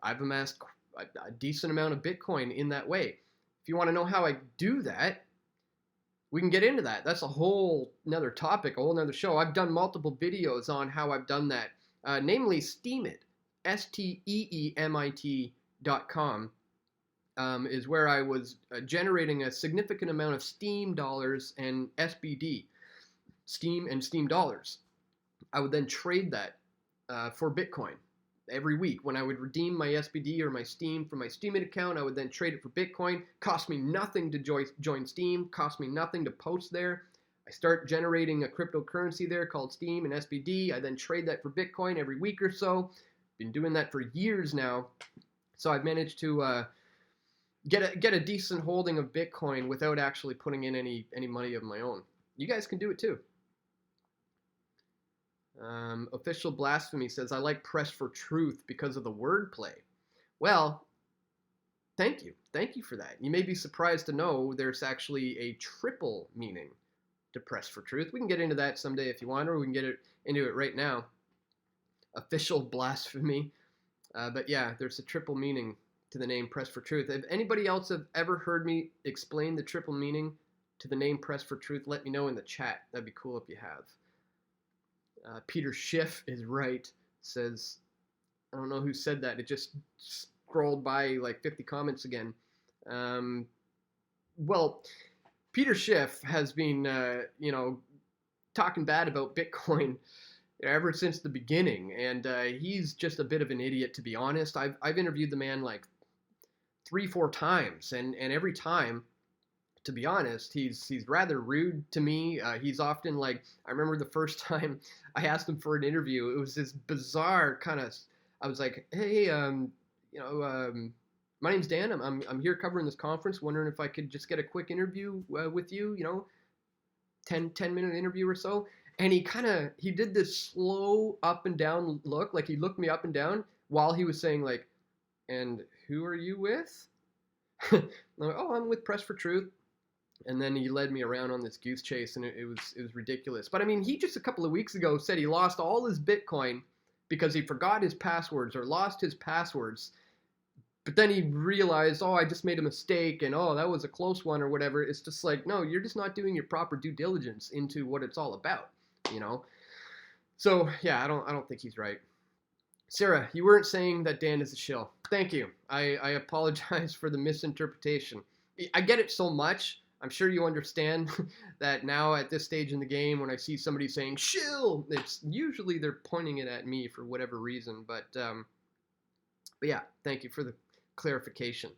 I've amassed a decent amount of Bitcoin in that way. If you want to know how I do that, we can get into that. That's a whole nother topic, a whole nother show. I've done multiple videos on how I've done that, namely Steemit, STEEMIT.com. Is where I was generating a significant amount of Steem dollars and SBD, Steem and Steem dollars. I would then trade that for Bitcoin every week. When I would redeem my SBD or my Steem from my Steemit account, I would then trade it for Bitcoin. Cost me nothing to join Steem, cost me nothing to post there. I start generating a cryptocurrency there called Steem and SBD. I then trade that for Bitcoin every week or so. Been doing that for years now. So I've managed to get a decent holding of Bitcoin without actually putting in any money of my own. You guys can do it too. Official Blasphemy says, I like Press for Truth because of the wordplay. Well, thank you. Thank you for that. You may be surprised to know there's actually a triple meaning to Press for Truth. We can get into that someday if you want, or we can get into it right now. Official Blasphemy. But yeah, there's a triple meaning to the name Press for Truth. If anybody else have ever heard me explain the triple meaning to the name Press for Truth, let me know in the chat. That'd be cool if you have. Peter Schiff is right, says, I don't know who said that. It just scrolled by like 50 comments again. Well, Peter Schiff has been, talking bad about Bitcoin ever since the beginning, and he's just a bit of an idiot, to be honest. I've interviewed the man like 3-4 times, and every time, to be honest, he's rather rude to me. He's often like, I remember the first time I asked him for an interview, it was this bizarre kind of, I was like, hey, my name's Dan. I'm here covering this conference, wondering if I could just get a quick interview with you, 10-minute interview or so. And he did this slow up and down look, like he looked me up and down while he was saying like, and who are you with? I'm like, oh, I'm with Press for Truth. And then he led me around on this goose chase, and it was ridiculous. But I mean, he just a couple of weeks ago said he lost all his Bitcoin because he forgot his passwords or lost his passwords. But then he realized, oh, I just made a mistake, and oh, that was a close one or whatever. It's just like, no, you're just not doing your proper due diligence into what it's all about, So yeah, I don't think he's right. Sarah, you weren't saying that Dan is a shill. Thank you. I apologize for the misinterpretation. I get it so much. I'm sure you understand that now at this stage in the game, when I see somebody saying shill, it's usually they're pointing it at me for whatever reason. But yeah, thank you for the clarification.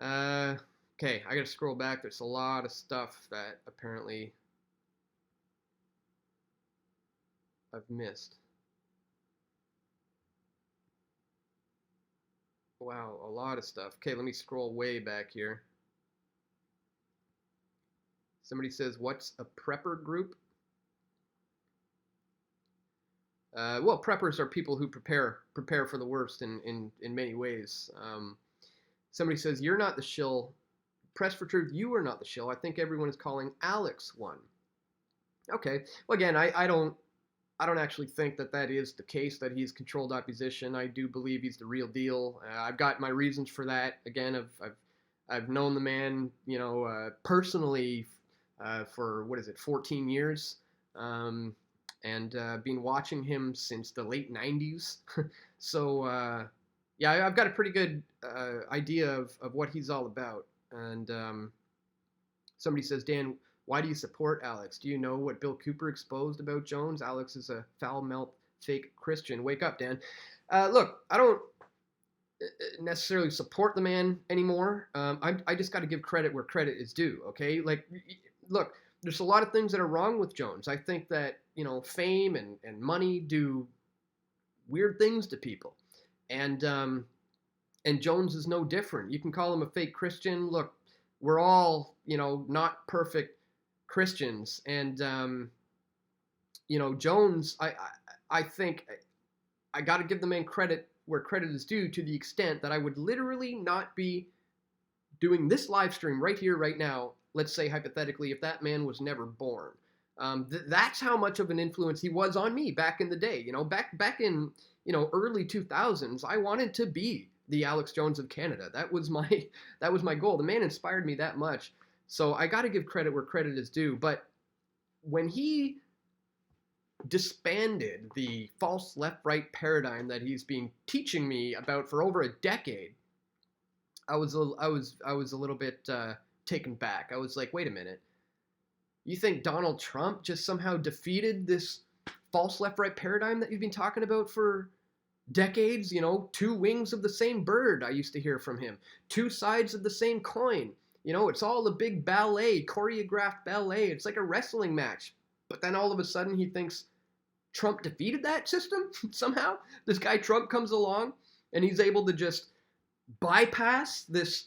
Okay, I gotta scroll back. There's a lot of stuff that apparently I've missed. Wow, a lot of stuff. Okay, let me scroll way back here. Somebody says, what's a prepper group? Well, preppers are people who prepare for the worst in many ways. Somebody says, you're not the shill. Press for Truth, you are not the shill. I think everyone is calling Alex one. Okay. Well, again, I don't actually think that is the case, that he's controlled opposition. I do believe he's the real deal. I've got my reasons for that. Again, I've known the man, personally for 14 years, and been watching him since the late 90s. So yeah, I've got a pretty good idea of what he's all about. And somebody says, Dan, why do you support Alex? Do you know what Bill Cooper exposed about Jones? Alex is a foul-mouthed fake Christian. Wake up, Dan. Look, I don't necessarily support the man anymore. I just got to give credit where credit is due, okay? Like, look, there's a lot of things that are wrong with Jones. I think that, fame and money do weird things to people. And Jones is no different. You can call him a fake Christian. Look, we're all, not perfect Christians. And, Jones, I think I got to give the man credit where credit is due, to the extent that I would literally not be doing this live stream right here, right now, let's say hypothetically, if that man was never born. That's how much of an influence he was on me back in the day. Back in, early 2000s, I wanted to be the Alex Jones of Canada. That was my goal. The man inspired me that much. So I got to give credit where credit is due. But when he disbanded the false left-right paradigm that he's been teaching me about for over a decade, I was a little bit taken back. I was like, wait a minute. You think Donald Trump just somehow defeated this false left-right paradigm that you've been talking about for decades? Two wings of the same bird, I used to hear from him. Two sides of the same coin. It's all a big ballet, choreographed ballet. It's like a wrestling match. But then all of a sudden he thinks Trump defeated that system somehow. This guy Trump comes along and he's able to just bypass this,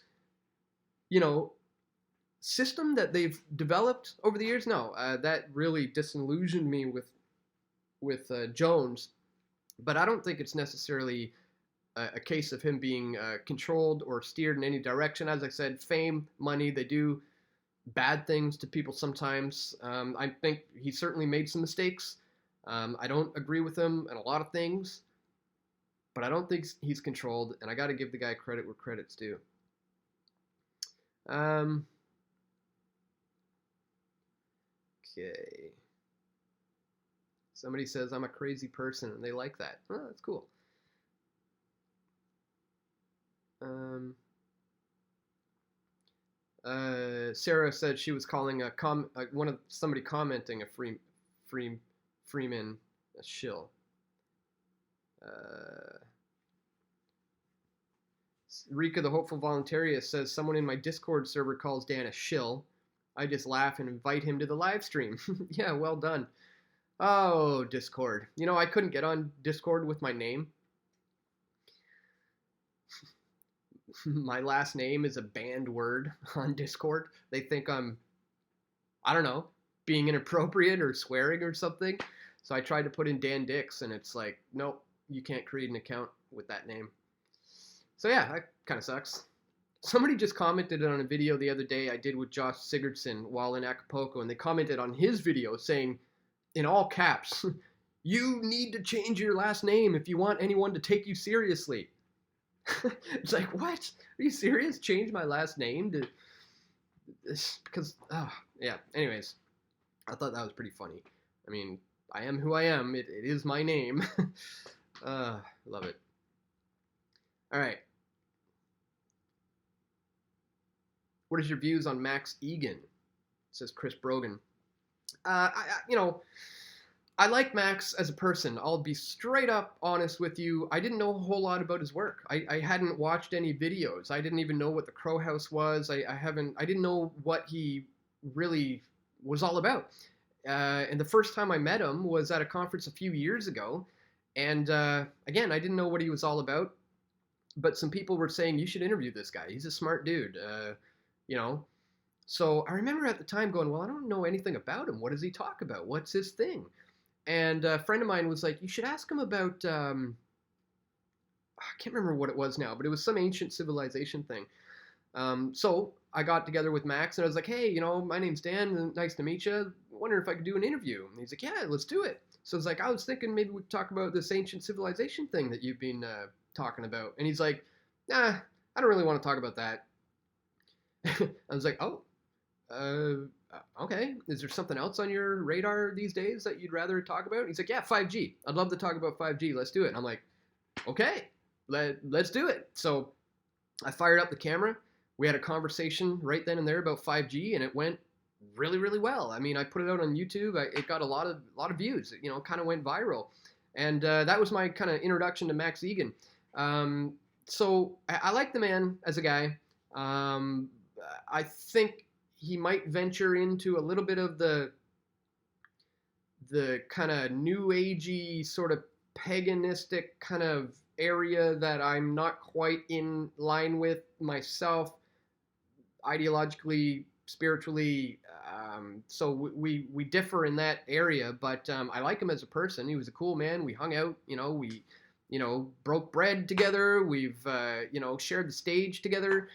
system that they've developed over the years. No, that really disillusioned me with Jones. But I don't think it's necessarily a case of him being controlled or steered in any direction. As I said, fame, money, they do bad things to people sometimes. I think he certainly made some mistakes. I don't agree with him in a lot of things, but I don't think he's controlled, and I got to give the guy credit where credit's due. Okay. Somebody says I'm a crazy person, and they like that. Oh, that's cool. Sarah said she was calling somebody commenting a Freeman a shill. Rika the Hopeful Voluntarist says someone in my Discord server calls Dan a shill. I just laugh and invite him to the live stream. Yeah, well done. Oh, Discord. I couldn't get on Discord with my name. My last name is a banned word on Discord. They think I'm, I don't know, being inappropriate or swearing or something. So I tried to put in Dan Dix, and it's like, nope, you can't create an account with that name. So yeah, that kind of sucks. Somebody just commented on a video the other day I did with Josh Sigurdson while in Acapulco, and they commented on his video saying, in all caps, you need to change your last name if you want anyone to take you seriously. It's like, what? Are you serious? Change my last name to this? Because, yeah. Anyways, I thought that was pretty funny. I mean, I am who I am. It is my name. Love it. All right. What is your views on Max Egan? Says Chris Brogan. I like Max as a person. I'll be straight up honest with you. I didn't know a whole lot about his work. I hadn't watched any videos. I didn't even know what the Crow House was. I didn't know what he really was all about. And the first time I met him was at a conference a few years ago. And again, I didn't know what he was all about. But some people were saying, you should interview this guy. He's a smart dude, So I remember at the time going, well, I don't know anything about him. What does he talk about? What's his thing? And a friend of mine was like, you should ask him about, I can't remember what it was now, but it was some ancient civilization thing. So I got together with Max and I was like, hey, my name's Dan. Nice to meet you. I wonder if I could do an interview. And he's like, yeah, let's do it. So it's like, I was thinking maybe we could talk about this ancient civilization thing that you've been talking about. And he's like, nah, I don't really want to talk about that. I was like, oh, okay. Is there something else on your radar these days that you'd rather talk about? And he's like, yeah, 5G. I'd love to talk about 5G. Let's do it. And I'm like, okay, let's do it. So I fired up the camera. We had a conversation right then and there about 5G, and it went really, really well. I mean, I put it out on YouTube. It got a lot of views. It, kind of went viral. And that was my kind of introduction to Max Egan. So I like the man as a guy. I think he might venture into a little bit of the kind of new agey sort of paganistic kind of area that I'm not quite in line with myself, ideologically, spiritually. So we differ in that area, but I like him as a person. He was a cool man. We hung out, we broke bread together. We've shared the stage together.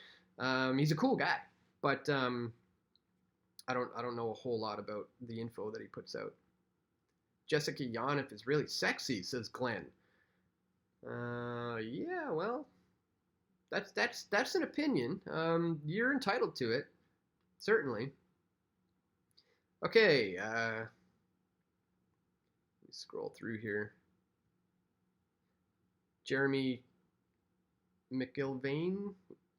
He's a cool guy, but I don't know a whole lot about the info that he puts out. Jessica Yonif is really sexy, says Glenn. Yeah, well, that's an opinion. You're entitled to it, certainly. Okay, let me scroll through here. Jeremy McIlvain,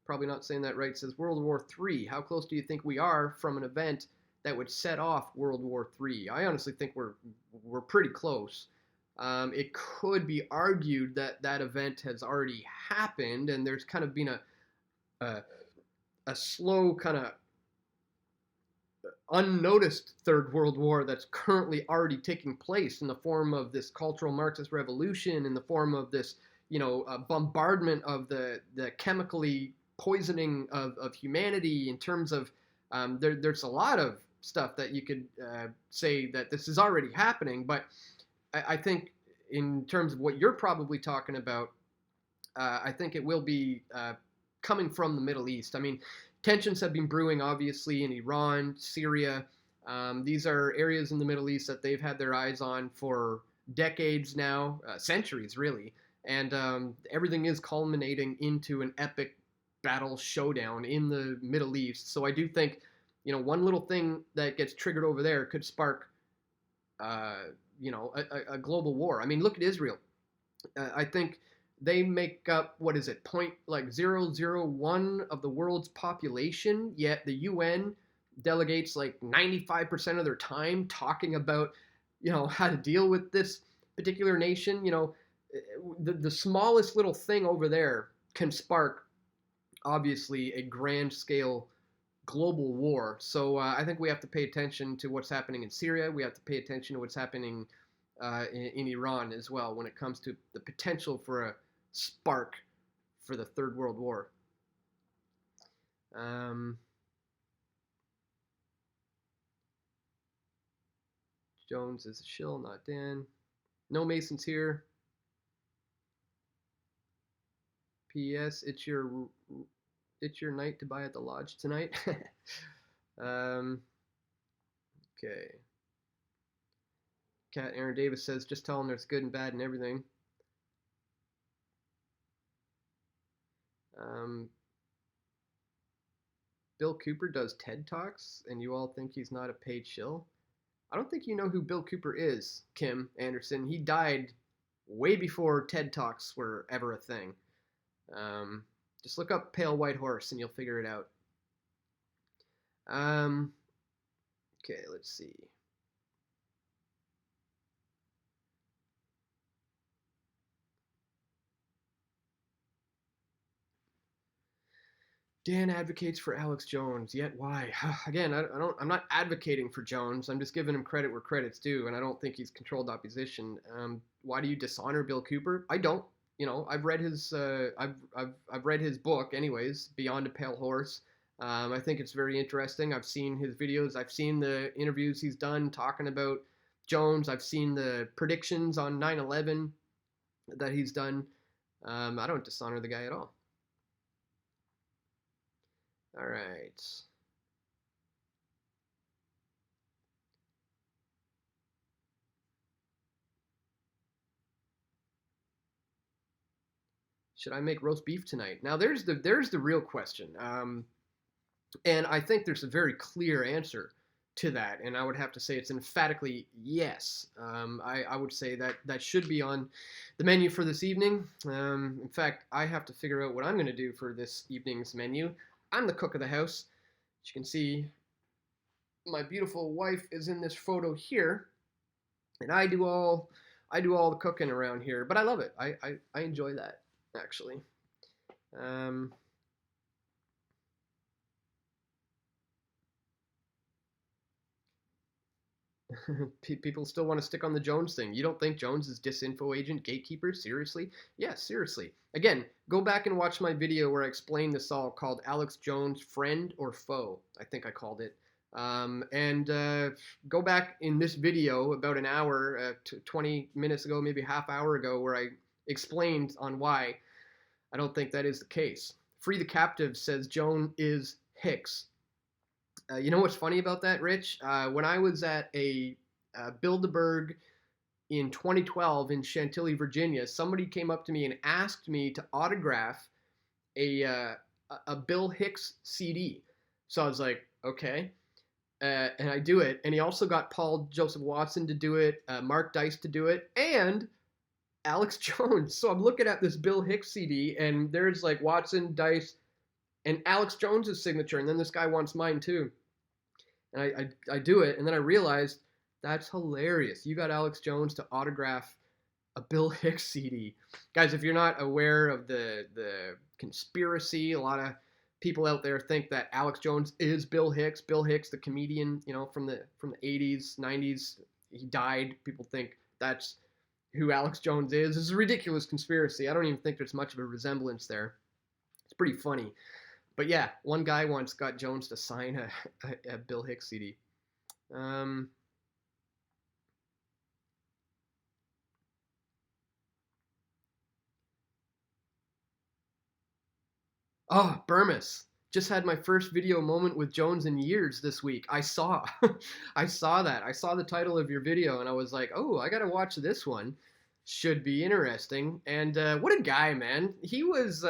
probably not saying that right, says World War III. How close do you think we are from an event that would set off World War III? I honestly think we're pretty close. It could be argued that that event has already happened, and there's kind of been a slow kind of unnoticed Third World War that's currently already taking place in the form of this cultural Marxist revolution, in the form of this, bombardment of the chemically poisoning of humanity, in terms of there's a lot of stuff that you could say that this is already happening, but I think in terms of what you're probably talking about, I think it will be coming from the Middle East. I mean, tensions have been brewing, obviously, in Iran, Syria. These are areas in the Middle East that they've had their eyes on for decades now, centuries, really. And everything is culminating into an epic battle showdown in the Middle East. So I do think, one little thing that gets triggered over there could spark, a global war. I mean, look at Israel. I think they make up, what is it, 0.001 of the world's population, yet the UN delegates like 95% of their time talking about, how to deal with this particular nation. The smallest little thing over there can spark, obviously, a grand scale global war. So I think we have to pay attention to what's happening in Syria. We have to pay attention to what's happening in Iran as well when it comes to the potential for a spark for the Third World War. Jones is a shill, not Dan. No Masons here. P.S. It's your night to buy at the lodge tonight. Okay. Cat Aaron Davis says, just tell them there's good and bad and everything. Bill Cooper does TED Talks, and you all think he's not a paid shill? I don't think you know who Bill Cooper is, Kim Anderson. He died way before TED Talks were ever a thing. Just look up Pale White Horse and you'll figure it out. Okay, let's see. Dan advocates for Alex Jones, yet why? Again, I'm not advocating for Jones. I'm just giving him credit where credit's due, and I don't think he's controlled opposition. Why do you dishonor Bill Cooper? I don't. I've read his I've read his book, anyways, Beyond a Pale Horse. I think it's very interesting. I've seen his videos. I've seen the interviews he's done talking about Jones. I've seen the predictions on 9/11 that he's done. I don't dishonor the guy at all. All right. Should I make roast beef tonight? Now there's the real question. And I think there's a very clear answer to that, and I would have to say it's emphatically yes. I would say that should be on the menu for this evening. In fact, I have to figure out what I'm going to do for this evening's menu. I'm the cook of the house. As you can see, my beautiful wife is in this photo here, and I do all the cooking around here. But I love it. I enjoy that, actually. People still want to stick on the Jones thing. You don't think Jones is disinfo agent, gatekeeper? Seriously? Yeah, seriously. Again, go back and watch my video where I explained this all, called Alex Jones, Friend or Foe, I think I called it. Go back in this video about an hour, 20 minutes ago, maybe a half hour ago, where I explained on why I don't think that is the case. Free the Captive says Joan is Hicks. You know what's funny about that, Rich? When I was at a Bilderberg in 2012 in Chantilly, Virginia, somebody came up to me and asked me to autograph a Bill Hicks CD. So I was like, okay. And I do it. And he also got Paul Joseph Watson to do it, Mark Dice to do it, and Alex Jones. So I'm looking at this Bill Hicks CD, and there's like Watson, Dice, and Alex Jones's signature. And then this guy wants mine too. And I do it, and then I realized that's hilarious. You got Alex Jones to autograph a Bill Hicks CD. Guys, if you're not aware of the conspiracy, a lot of people out there think that Alex Jones is Bill Hicks. Bill Hicks, the comedian, from the 80s, 90s, he died. People think that's who Alex Jones is. It's a ridiculous conspiracy. I don't even think there's much of a resemblance there. It's pretty funny. But yeah, one guy once got Jones to sign a Bill Hicks CD. Oh, Burmis. Just had my first video moment with Jones in years this week. I saw. I saw that. I saw the title of your video and I was like, oh, I got to watch this one. Should be interesting. And what a guy, man. He was...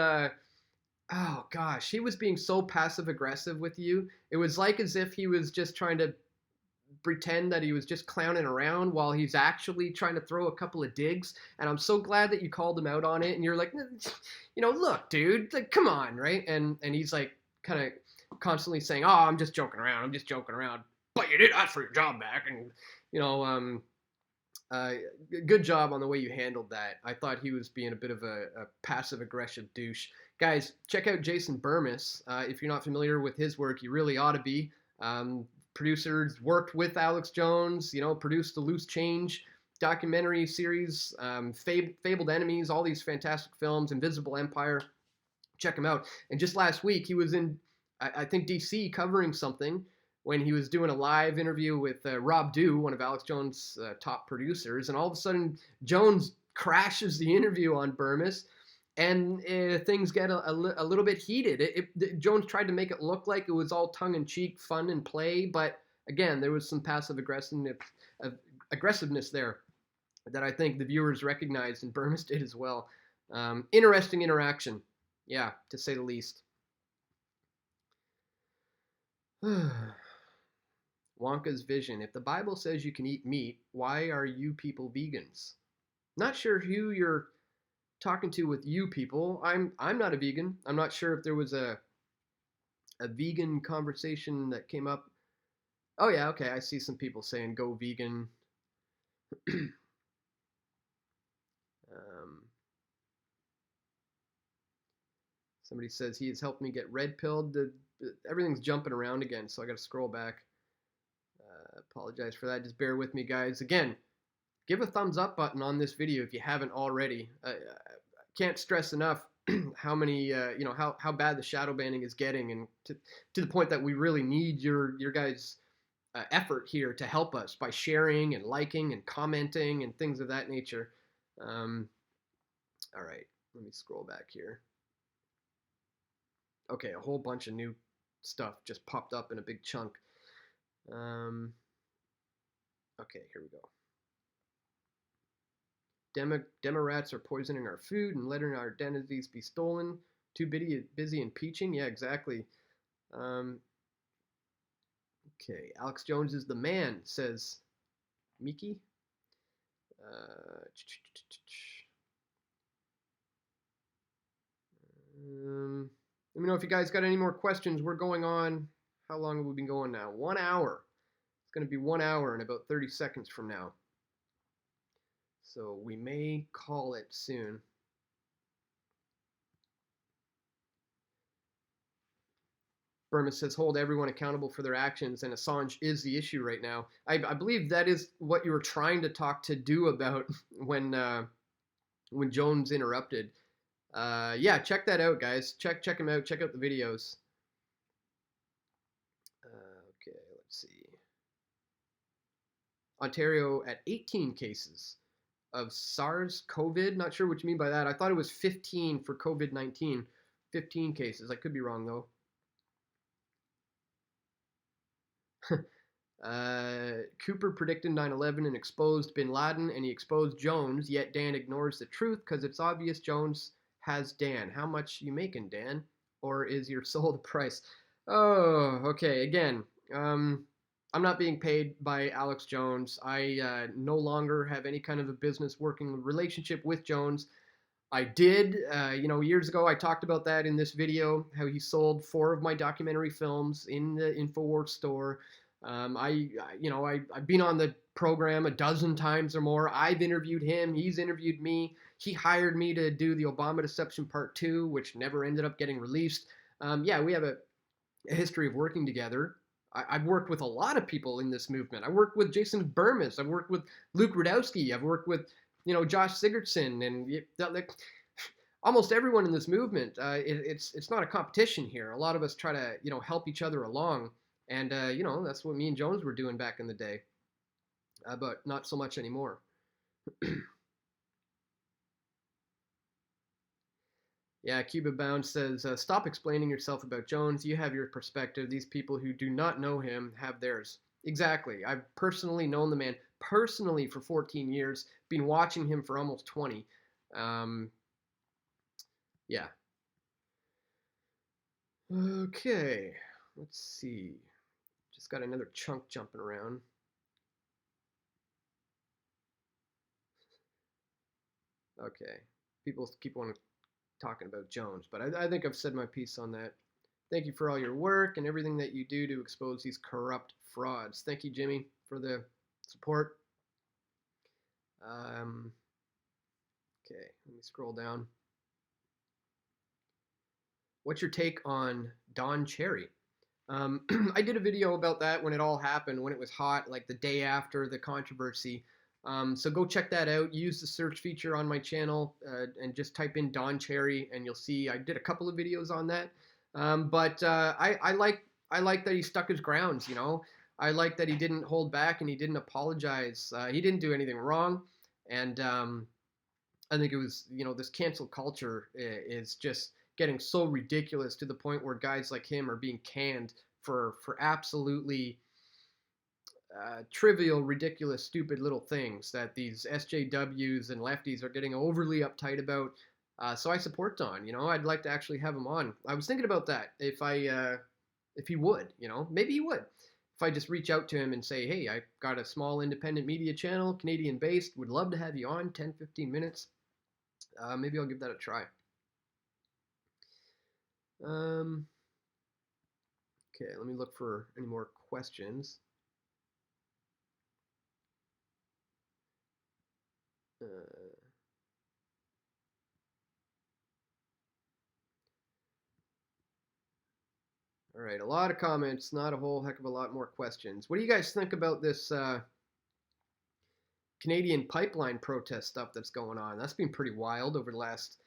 oh gosh, he was being so passive aggressive with you. It was like as if he was just trying to pretend that he was just clowning around while he's actually trying to throw a couple of digs. And I'm so glad that you called him out on it. And you're like, look, dude, like, come on, right? And he's like kind of constantly saying, oh, I'm just joking around. I'm just joking around. But you did ask for your job back. And, good job on the way you handled that. I thought he was being a bit of a passive-aggressive douche. Guys, check out Jason Burmis. If you're not familiar with his work, you really ought to be. Producers worked with Alex Jones, produced the Loose Change documentary series, Fabled Enemies, all these fantastic films, Invisible Empire. Check him out. And just last week, he was in, I think, D.C. covering something when he was doing a live interview with Rob Dew, one of Alex Jones' top producers, and all of a sudden Jones crashes the interview on Burmis, and things get a little bit heated. Jones tried to make it look like it was all tongue-in-cheek, fun and play, but again, there was some passive aggressiveness there that I think the viewers recognized, and Burmis did as well. Interesting interaction, yeah, to say the least. Wonka's vision. If the Bible says you can eat meat, why are you people vegans? Not sure who you're talking to with you people. I'm not a vegan. I'm not sure if there was a vegan conversation that came up. Oh yeah, okay. I see some people saying go vegan. Somebody says he has helped me get red pilled. Everything's jumping around again, so I got to scroll back. Apologize for that. Just bear with me, guys. Again, give a thumbs up button on this video if you haven't already. I can't stress enough how many, how bad the shadow banning is getting, and to the point that we really need your guys' effort here to help us by sharing and liking and commenting and things of that nature. All right, let me scroll back here. Okay, a whole bunch of new stuff just popped up in a big chunk. Okay, here we go. Democrats are poisoning our food and letting our identities be stolen. Too busy impeaching? Yeah, exactly. Okay, Alex Jones is the man, says Miki. Let me know if you guys got any more questions. We're going on, how long have we been going now? 1 hour. It's going to be 1 hour in about 30 seconds from now. So we may call it soon. Burma says hold everyone accountable for their actions, and Assange is the issue right now. I believe that is what you were trying to talk to Do about when Jones interrupted. Yeah, check that out, guys. Check him out. Check out the videos. Okay, let's see. Ontario at 18 cases of SARS-CoV. Not sure what you mean by that. I thought it was 15 for COVID-19. 15 cases. I could be wrong, though. Cooper predicted 9/11 and exposed bin Laden, and he exposed Jones, yet Dan ignores the truth because it's obvious Jones has Dan. How much you making, Dan? Or is your soul the price? Oh, okay. Again, I'm not being paid by Alex Jones. I no longer have any kind of a business working relationship with Jones. I did, years ago, I talked about that in this video, how he sold 4 of my documentary films in the InfoWars store. I've been on the program a dozen times or more. I've interviewed him. He's interviewed me. He hired me to do the Obama Deception Part 2, which never ended up getting released. We have a history of working together. I've worked with a lot of people in this movement. I worked with Jason Burmis. I've worked with Luke Rudowski. I've worked with Josh Sigurdson, and almost everyone in this movement. It's not a competition here. A lot of us try to help each other along, and that's what me and Jones were doing back in the day, but not so much anymore. Yeah, Cuba Bound says, stop explaining yourself about Jones. You have your perspective. These people who do not know him have theirs. Exactly. I've personally known the man personally for 14 years, been watching him for almost 20. Yeah. Okay, let's see. Just got another chunk jumping around. Okay, people keep on talking about Jones, but I think I've said my piece on that. Thank you for all your work and everything that you do to expose these corrupt frauds. Thank you, Jimmy, for the support. Okay, let me scroll down. What's your take on Don Cherry? I did a video about that when it all happened, when it was hot, like the day after the controversy. So go check that out. Use the search feature on my channel and just type in Don Cherry, and you'll see I did a couple of videos on that. I like that he stuck his grounds. I like that he didn't hold back and he didn't apologize. He didn't do anything wrong, and I think it was this cancel culture is just getting so ridiculous to the point where guys like him are being canned for absolutely trivial, ridiculous, stupid little things that these SJWs and lefties are getting overly uptight about. So I support Don. I'd like to actually have him on. I was thinking about that if he would. Maybe he would. If I just reach out to him and say, hey, I've got a small independent media channel, Canadian-based, would love to have you on, 10, 15 minutes. Maybe I'll give that a try. Okay, let me look for any more questions. All right, a lot of comments, not a whole heck of a lot more questions. What do you guys think about this Canadian pipeline protest stuff that's going on? That's been pretty wild over the last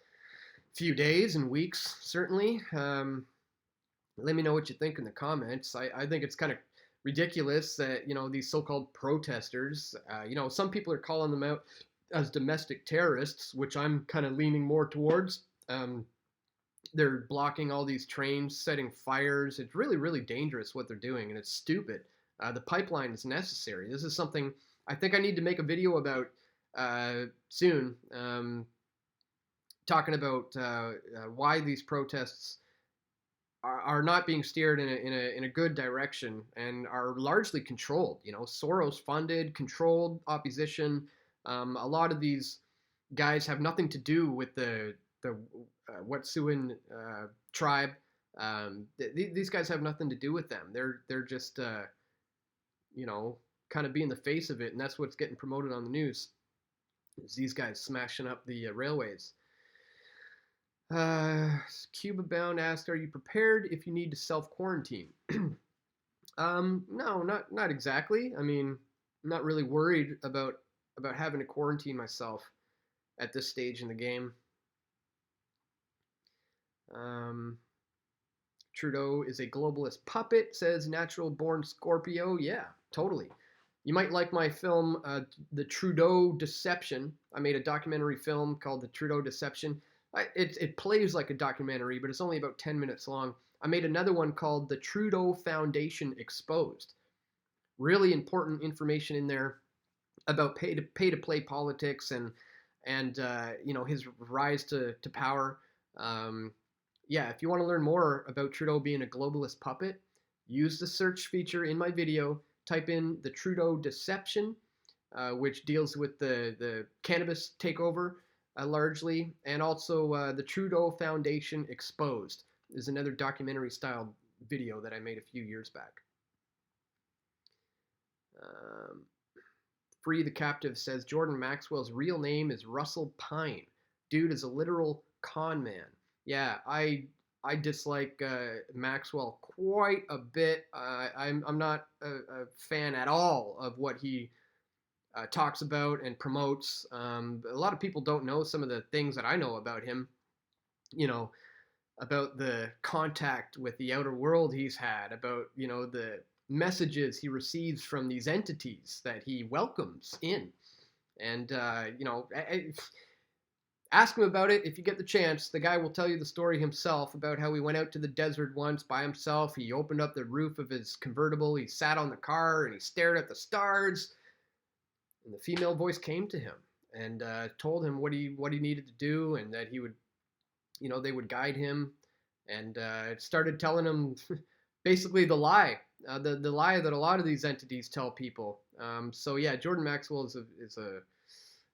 few days and weeks, certainly. Let me know what you think in the comments. I think it's kind of ridiculous that, these so-called protesters, some people are calling them out as domestic terrorists, which I'm kind of leaning more towards. They're blocking all these trains, setting fires. It's really, really dangerous what they're doing, and it's stupid. The pipeline is necessary. This is something I think I need to make a video about soon, talking about why these protests are not being steered in a good direction and are largely controlled. Soros funded, controlled opposition. A lot of these guys have nothing to do with the Wet'suwet'en tribe. These guys have nothing to do with them. They're just kind of being the face of it, and that's what's getting promoted on the news. Is these guys smashing up the railways. Cuba Bound asked, "Are you prepared if you need to self quarantine?" No, not exactly. I mean, I'm not really worried about having to quarantine myself at this stage in the game. Um, Trudeau is a globalist puppet, says Natural Born Scorpio. Yeah, totally. You might like my film, The Trudeau Deception. I made a documentary film called The Trudeau Deception. It plays like a documentary, but it's only about 10 minutes long. I made another one called The Trudeau Foundation Exposed. Really important information in there about pay to play politics and his rise to power. Um, yeah, if you want to learn more about Trudeau being a globalist puppet, use the search feature in my video. Type in the Trudeau Deception, which deals with the cannabis takeover largely, and also the Trudeau Foundation Exposed is another documentary style video that I made a few years back. Um, Free the Captive says Jordan Maxwell's real name is Russell Pine. Dude is a literal con man. Yeah, I dislike Maxwell quite a bit. I'm not a fan at all of what he talks about and promotes. A lot of people don't know some of the things that I know about him. You know, about the contact with the outer world he's had, about the messages he receives from these entities that he welcomes in, and ask him about it if you get the chance. The guy will tell you the story himself about how he went out to the desert once by himself. He opened up the roof of his convertible, he sat on the car, and he stared at the stars, and the female voice came to him and told him what he needed to do, and that he would, they would guide him, and started telling him basically the lie, the lie that a lot of these entities tell people. So yeah, Jordan Maxwell is a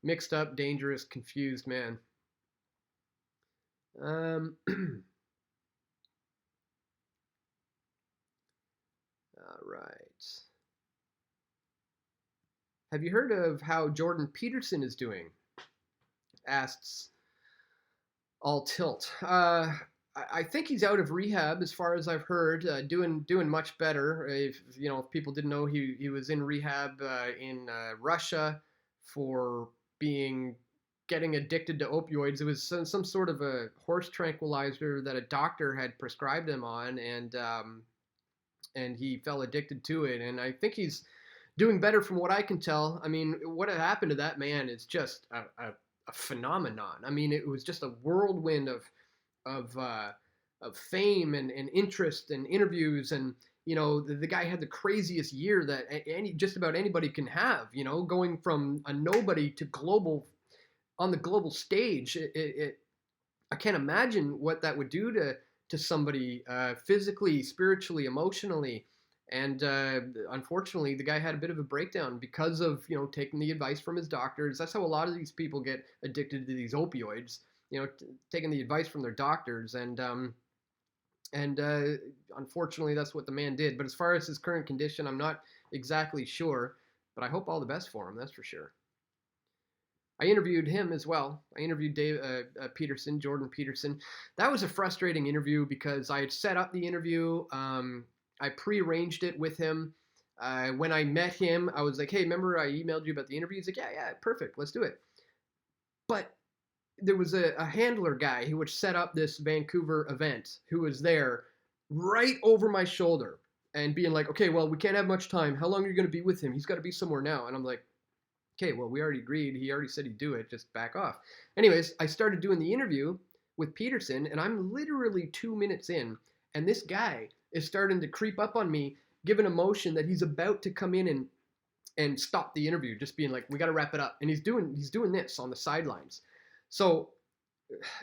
mixed up, dangerous, confused man. All right. Have you heard of how Jordan Peterson is doing? Asks All Tilt. I think he's out of rehab, as far as I've heard. Doing much better. If people didn't know, he was in rehab in Russia for getting addicted to opioids. It was some sort of a horse tranquilizer that a doctor had prescribed him on, and he fell addicted to it. And I think he's doing better from what I can tell. I mean, what had happened to that man is just a phenomenon. I mean, it was just a whirlwind of fame and interest and interviews, and the guy had the craziest year that just about anybody can have. Going from a nobody to global on the global stage. I can't imagine what that would do to somebody physically, spiritually, emotionally. And unfortunately, the guy had a bit of a breakdown because of taking the advice from his doctors. That's how a lot of these people get addicted to these opioids. Taking the advice from their doctors, and unfortunately, that's what the man did. But as far as his current condition, I'm not exactly sure. But I hope all the best for him. That's for sure. I interviewed him as well. I interviewed Jordan Peterson. That was a frustrating interview because I had set up the interview. I pre-arranged it with him. When I met him, I was like, "Hey, remember I emailed you about the interview?" He's like, "Yeah, perfect. Let's do it." But there was a handler guy who would set up this Vancouver event who was there right over my shoulder and being like, "Okay, well, we can't have much time. How long are you going to be with him? He's got to be somewhere now." And I'm like, "Okay, well, we already agreed. He already said he'd do it. Just back off." Anyways, I started doing the interview with Peterson, and I'm literally 2 minutes in, and this guy is starting to creep up on me, giving a motion that he's about to come in and stop the interview, just being like, "We got to wrap it up." And he's doing this on the sidelines. So,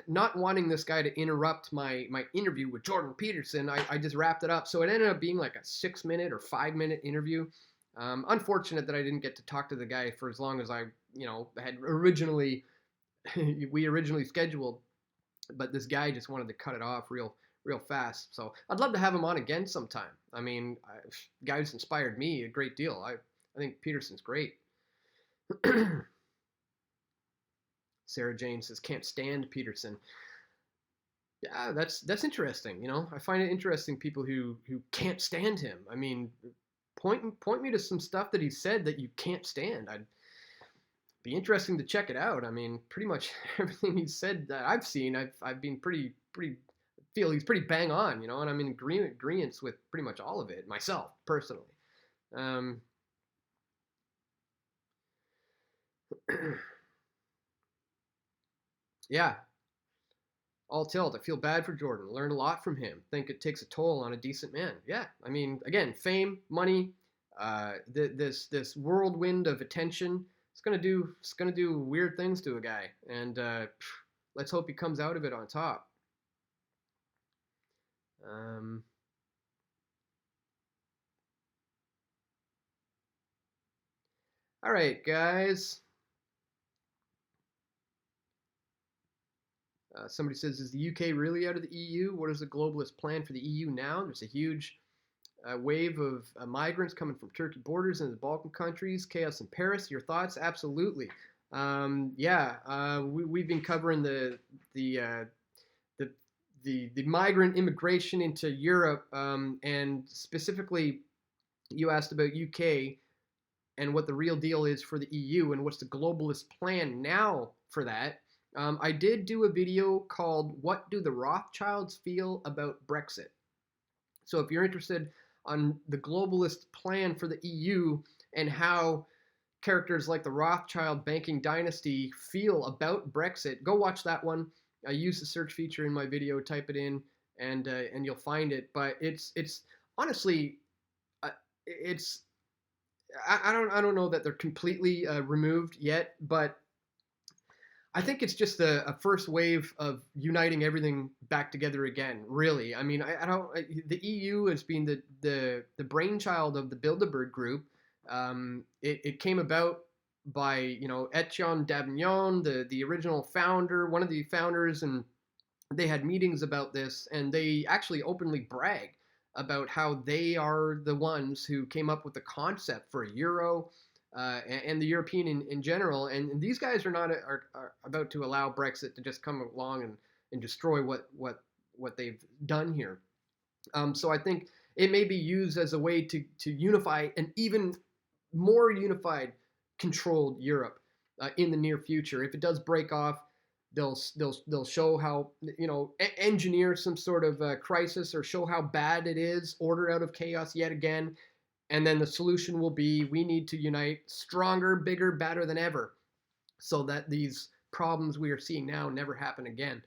not wanting this guy to interrupt my interview with Jordan Peterson, I just wrapped it up. So it ended up being like a 6-minute or 5-minute interview. Unfortunate that I didn't get to talk to the guy for as long as I, had originally scheduled, but this guy just wanted to cut it off real fast. So I'd love to have him on again sometime. I mean, guy's inspired me a great deal. I think Peterson's great. Sarah Jane says, "Can't stand Peterson." Yeah, that's interesting. I find it interesting people who can't stand him. I mean, point me to some stuff that he said that you can't stand. I'd be interesting to check it out. I mean, pretty much everything he said that I've seen, I've been pretty feel he's pretty bang on, and I'm in agreement with pretty much all of it myself personally. Um, yeah, all tilt. I feel bad for Jordan. Learned a lot from him. Think it takes a toll on a decent man. Yeah, I mean, again, fame, money, this whirlwind of attention. It's gonna do weird things to a guy, and let's hope he comes out of it on top. Um, all right, guys. Somebody says, is the UK really out of the EU? What is the globalist plan for the EU now? There's a huge wave of migrants coming from Turkey borders into the Balkan countries, chaos in Paris. Your thoughts? Absolutely. Yeah, we've been covering the, uh, the the migrant immigration into Europe, and specifically, you asked about UK and what the real deal is for the EU and what's the globalist plan now for that. I did do a video called "What Do the Rothschilds Feel About Brexit?" So if you're interested on the globalist plan for the EU and how characters like the Rothschild banking dynasty feel about Brexit, go watch that one. I use the search feature in my video, type it in, and you'll find it. But it's honestly, it's I don't know that they're completely removed yet, but I think it's just a first wave of uniting everything back together again. Really, I mean, the EU has been the brainchild of the Bilderberg Group. It came about by Etienne Davignon, the original founder, one of the founders, and they had meetings about this, and they actually openly brag about how they are the ones who came up with the concept for a euro, and the European in general. And these guys are about to allow Brexit to just come along and destroy what they've done here. So I think it may be used as a way to unify an even more unified, controlled Europe in the near future. If it does break off, they'll show how, engineer some sort of crisis, or show how bad it is, order out of chaos yet again, and then the solution will be we need to unite stronger, bigger, better than ever, so that these problems we are seeing now never happen again.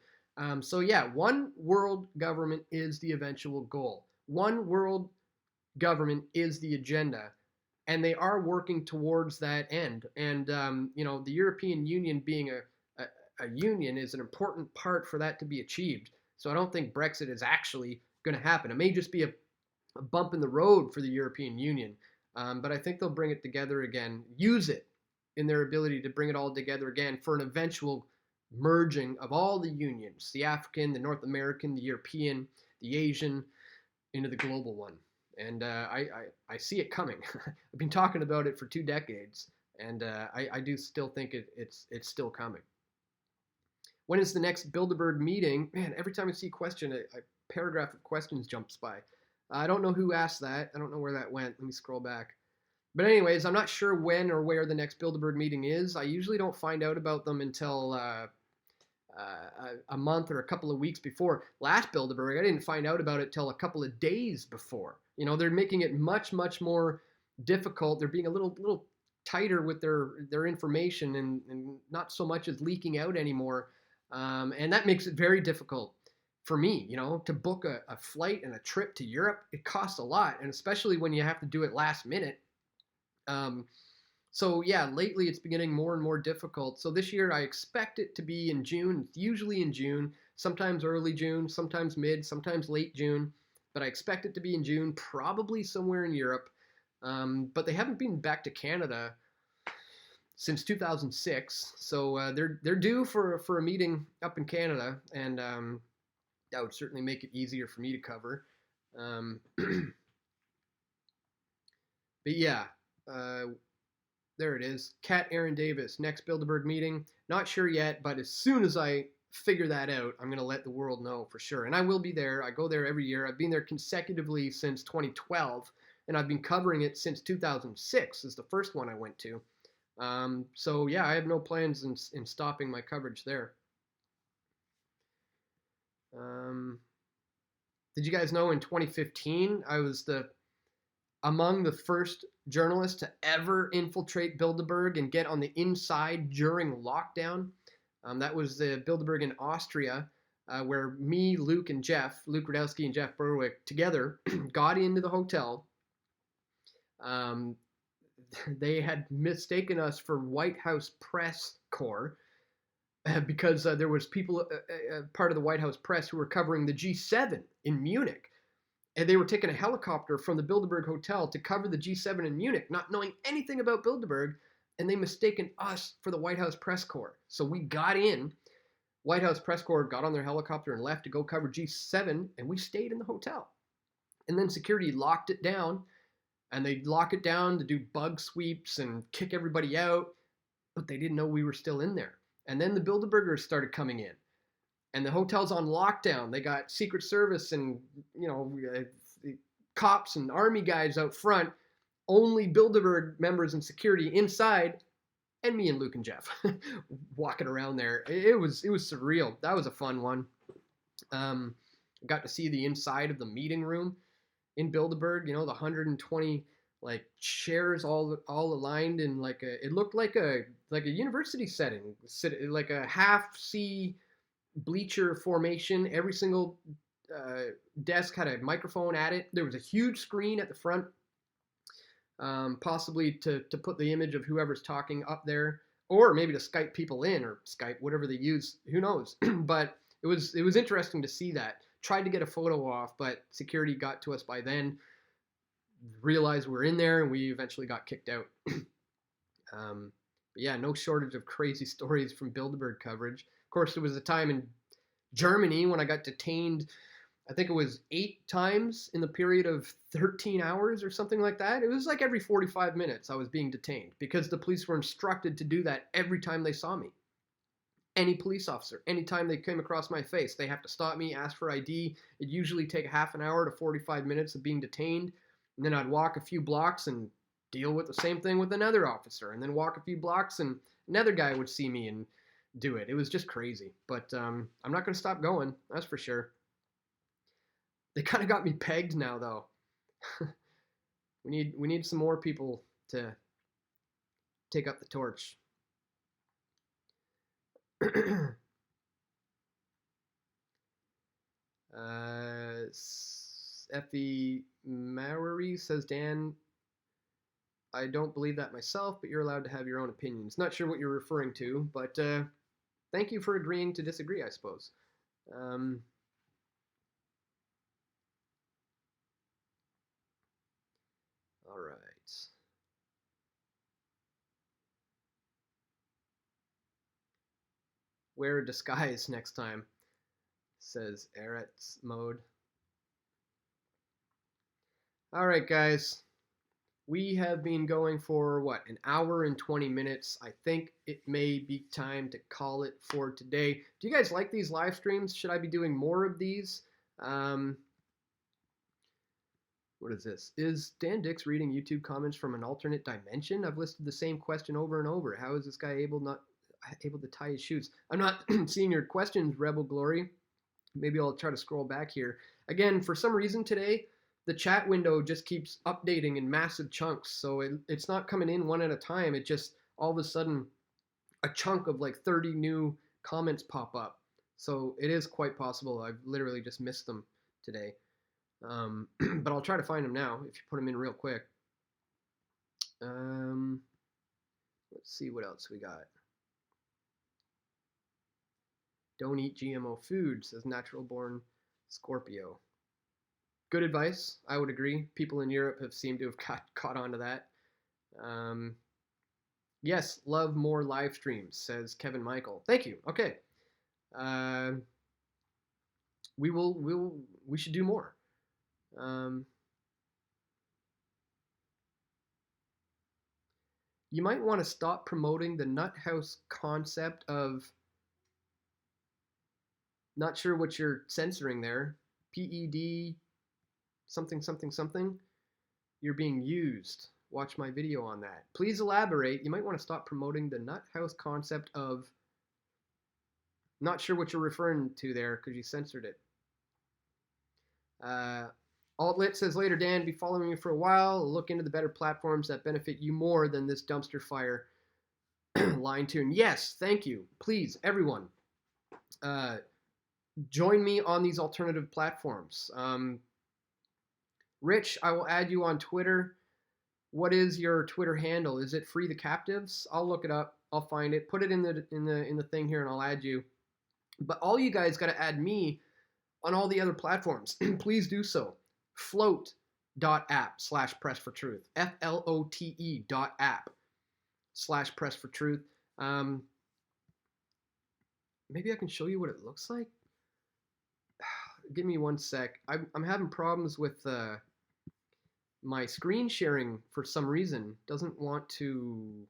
So yeah, one world government is the eventual goal. One world government is the agenda, and they are working towards that end. And the European Union being a union is an important part for that to be achieved. So I don't think Brexit is actually going to happen. It may just be a bump in the road for the European Union, but I think they'll bring it together again, use it in their ability to bring it all together again for an eventual merging of all the unions, the African, the North American, the European, the Asian, into the global one. And I see it coming. I've been talking about it for 2 decades, and I do still think it's still coming. When is the next Bilderberg meeting? Man, every time I see a question, a paragraph of questions jumps by. I don't know who asked that. I don't know where that went. Let me scroll back. But anyways, I'm not sure when or where the next Bilderberg meeting is. I usually don't find out about them until a month or a couple of weeks before. Last Bilderberg, I didn't find out about it till a couple of days before. They're making it much, much more difficult. They're being a little tighter with their information, and not so much as leaking out anymore. And that makes it very difficult for me, to book a flight and a trip to Europe. It costs a lot, and especially when you have to do it last minute. So yeah, lately it's been getting more and more difficult. So this year I expect it to be in June. It's usually in June, sometimes early June, sometimes mid, sometimes late June. But I expect it to be in June, probably somewhere in Europe. But they haven't been back to Canada since 2006, so they're due for a meeting up in Canada, and that would certainly make it easier for me to cover. But yeah, there it is. Cat Aaron Davis, next Bilderberg meeting. Not sure yet, but as soon as I figure that out, I'm going to let the world know for sure. And I will be there. I go there every year. I've been there consecutively since 2012, and I've been covering it since 2006 is the first one I went to. So yeah, I have no plans in stopping my coverage there. Did you guys know in 2015 I was among the first journalists to ever infiltrate Bilderberg and get on the inside during lockdown? That was the Bilderberg in Austria, where me, Luke Rudowski and Jeff Berwick together got into the hotel. They had mistaken us for White House press corps because there was people, part of the White House press, who were covering the G7 in Munich. And they were taking a helicopter from the Bilderberg Hotel to cover the G7 in Munich, not knowing anything about Bilderberg, and they mistaken us for the White House press corps. So we got in. White House press corps got on their helicopter and left to go cover G7, and we stayed in the hotel. And then security locked it down, and they'd lock it down to do bug sweeps and kick everybody out, but they didn't know we were still in there. And then the Bilderbergers started coming in. And the hotel's on lockdown. They got Secret Service and, cops and army guys out front, only Bilderberg members and security inside, and me and Luke and Jeff walking around there. It was surreal. That was a fun one. Got to see the inside of the meeting room in Bilderberg. The 120 chairs all aligned in it looked like a university setting, like a half C bleacher formation. Every single desk had a microphone at it. There was a huge screen at the front, possibly to put the image of whoever's talking up there, or maybe to Skype people in, or Skype, whatever they use, who knows. But it was interesting to see that. Tried to get a photo off, but security got to us by then, realized we're in there, and we eventually got kicked out. But yeah, no shortage of crazy stories from Bilderberg coverage. Of course, there was a time in Germany when I got detained, I think it was 8 times in the period of 13 hours or something like that. It was like every 45 minutes I was being detained because the police were instructed to do that every time they saw me. Any police officer, anytime they came across my face, they have to stop me, ask for ID. It usually take half an hour to 45 minutes of being detained. And then I'd walk a few blocks and deal with the same thing with another officer, and then walk a few blocks and another guy would see me and do it. It was just crazy. But I'm not going to stop going, that's for sure. They kind of got me pegged now, though. We need some more people to take up the torch. Effie Mawery says, Dan, I don't believe that myself, but you're allowed to have your own opinions. Not sure what you're referring to, but thank you for agreeing to disagree, I suppose. All right. Wear a disguise next time, says Eretz Mode. All right, guys. We have been going for, what, an hour and 20 minutes. I think it may be time to call it for today. Do you guys like these live streams? Should I be doing more of these? What is this? Is Dan Dix reading YouTube comments from an alternate dimension? I've listed the same question over and over. How is this guy able to tie his shoes? I'm not seeing your questions, Rebel Glory. Maybe I'll try to scroll back here. Again, for some reason today, the chat window just keeps updating in massive chunks. So it's not coming in one at a time. It just, all of a sudden, a chunk of like 30 new comments pop up. So it is quite possible I've literally just missed them today. But I'll try to find them now if you put them in real quick. Let's see what else we got. Don't eat GMO food, says Natural Born Scorpio. Good advice, I would agree. People in Europe have seemed to have caught on to that. Yes, love more live streams, says Kevin Michael. Thank you. Okay. We should do more. You might want to stop promoting the nut house concept of Not sure what you're censoring there. PED something something something. You're being used. Watch my video on that. Please elaborate. You might want to stop promoting the nut house concept of. Not sure what you're referring to there because you censored it. Altlit says later, Dan, be following you for a while. Look into the better platforms that benefit you more than this dumpster fire line tune. Yes, thank you. Please, everyone, join me on these alternative platforms. Rich, I will add you on Twitter. What is your Twitter handle? Is it Free the Captives? I'll look it up. I'll find it. Put it in the thing here, and I'll add you. But all you guys got to add me on all the other platforms. Please do so. Flote.app/pressfortruth. FLOTE.app/pressfortruth. Maybe I can show you what it looks like. Give me one sec. I'm having problems with my screen sharing for some reason. Doesn't want to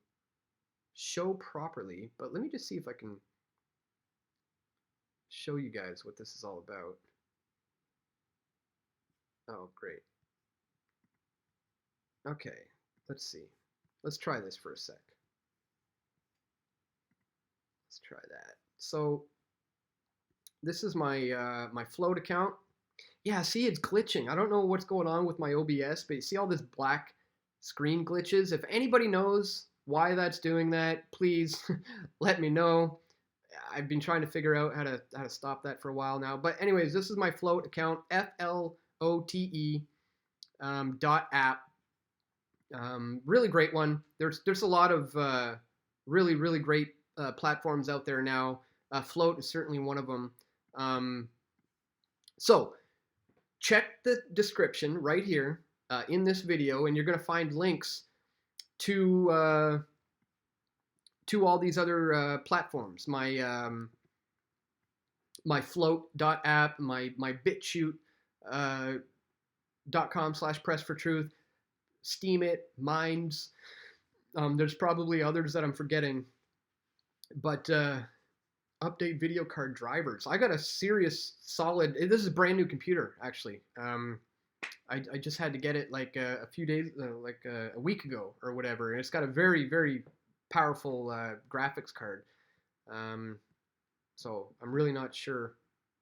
show properly. But let me just see if I can show you guys what this is all about. Oh, great. Okay, let's see. Let's try this for a sec. Let's try that. So this is my my float account. Yeah, see, it's glitching. I don't know what's going on with my OBS, but you see all this black screen glitches. If anybody knows why that's doing that, please let me know. I've been trying to figure out how to stop that for a while now. But anyways, this is my float account, FLOTE .app. Really great one. There's a lot of really great platforms out there now. Float is certainly one of them. So check the description right here in this video, and you're going to find links to all these other platforms. My my float.app, my BitChute.com/pressfortruth, Steemit, Minds. There's probably others that I'm forgetting, but update video card drivers. I got a serious solid. This is a brand new computer actually. I just had to get it like a few days, like a week ago or whatever, and it's got a very powerful graphics card. So I'm really not sure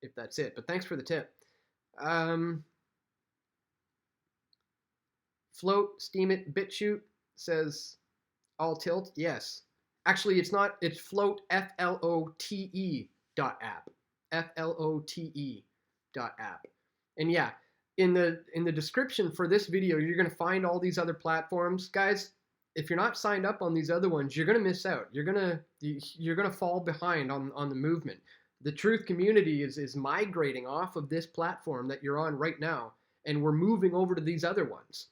if that's it, but thanks for the tip. Float, Steemit, BitChute says all tilt. Yes. Actually, it's not. It's float, FLOTE.app. FLOTE.app. And yeah, in the description for this video, you're going to find all these other platforms. Guys, if you're not signed up on these other ones, you're going to miss out. You're going to fall behind on the movement. The truth community is migrating off of this platform that you're on right now, and we're moving over to these other ones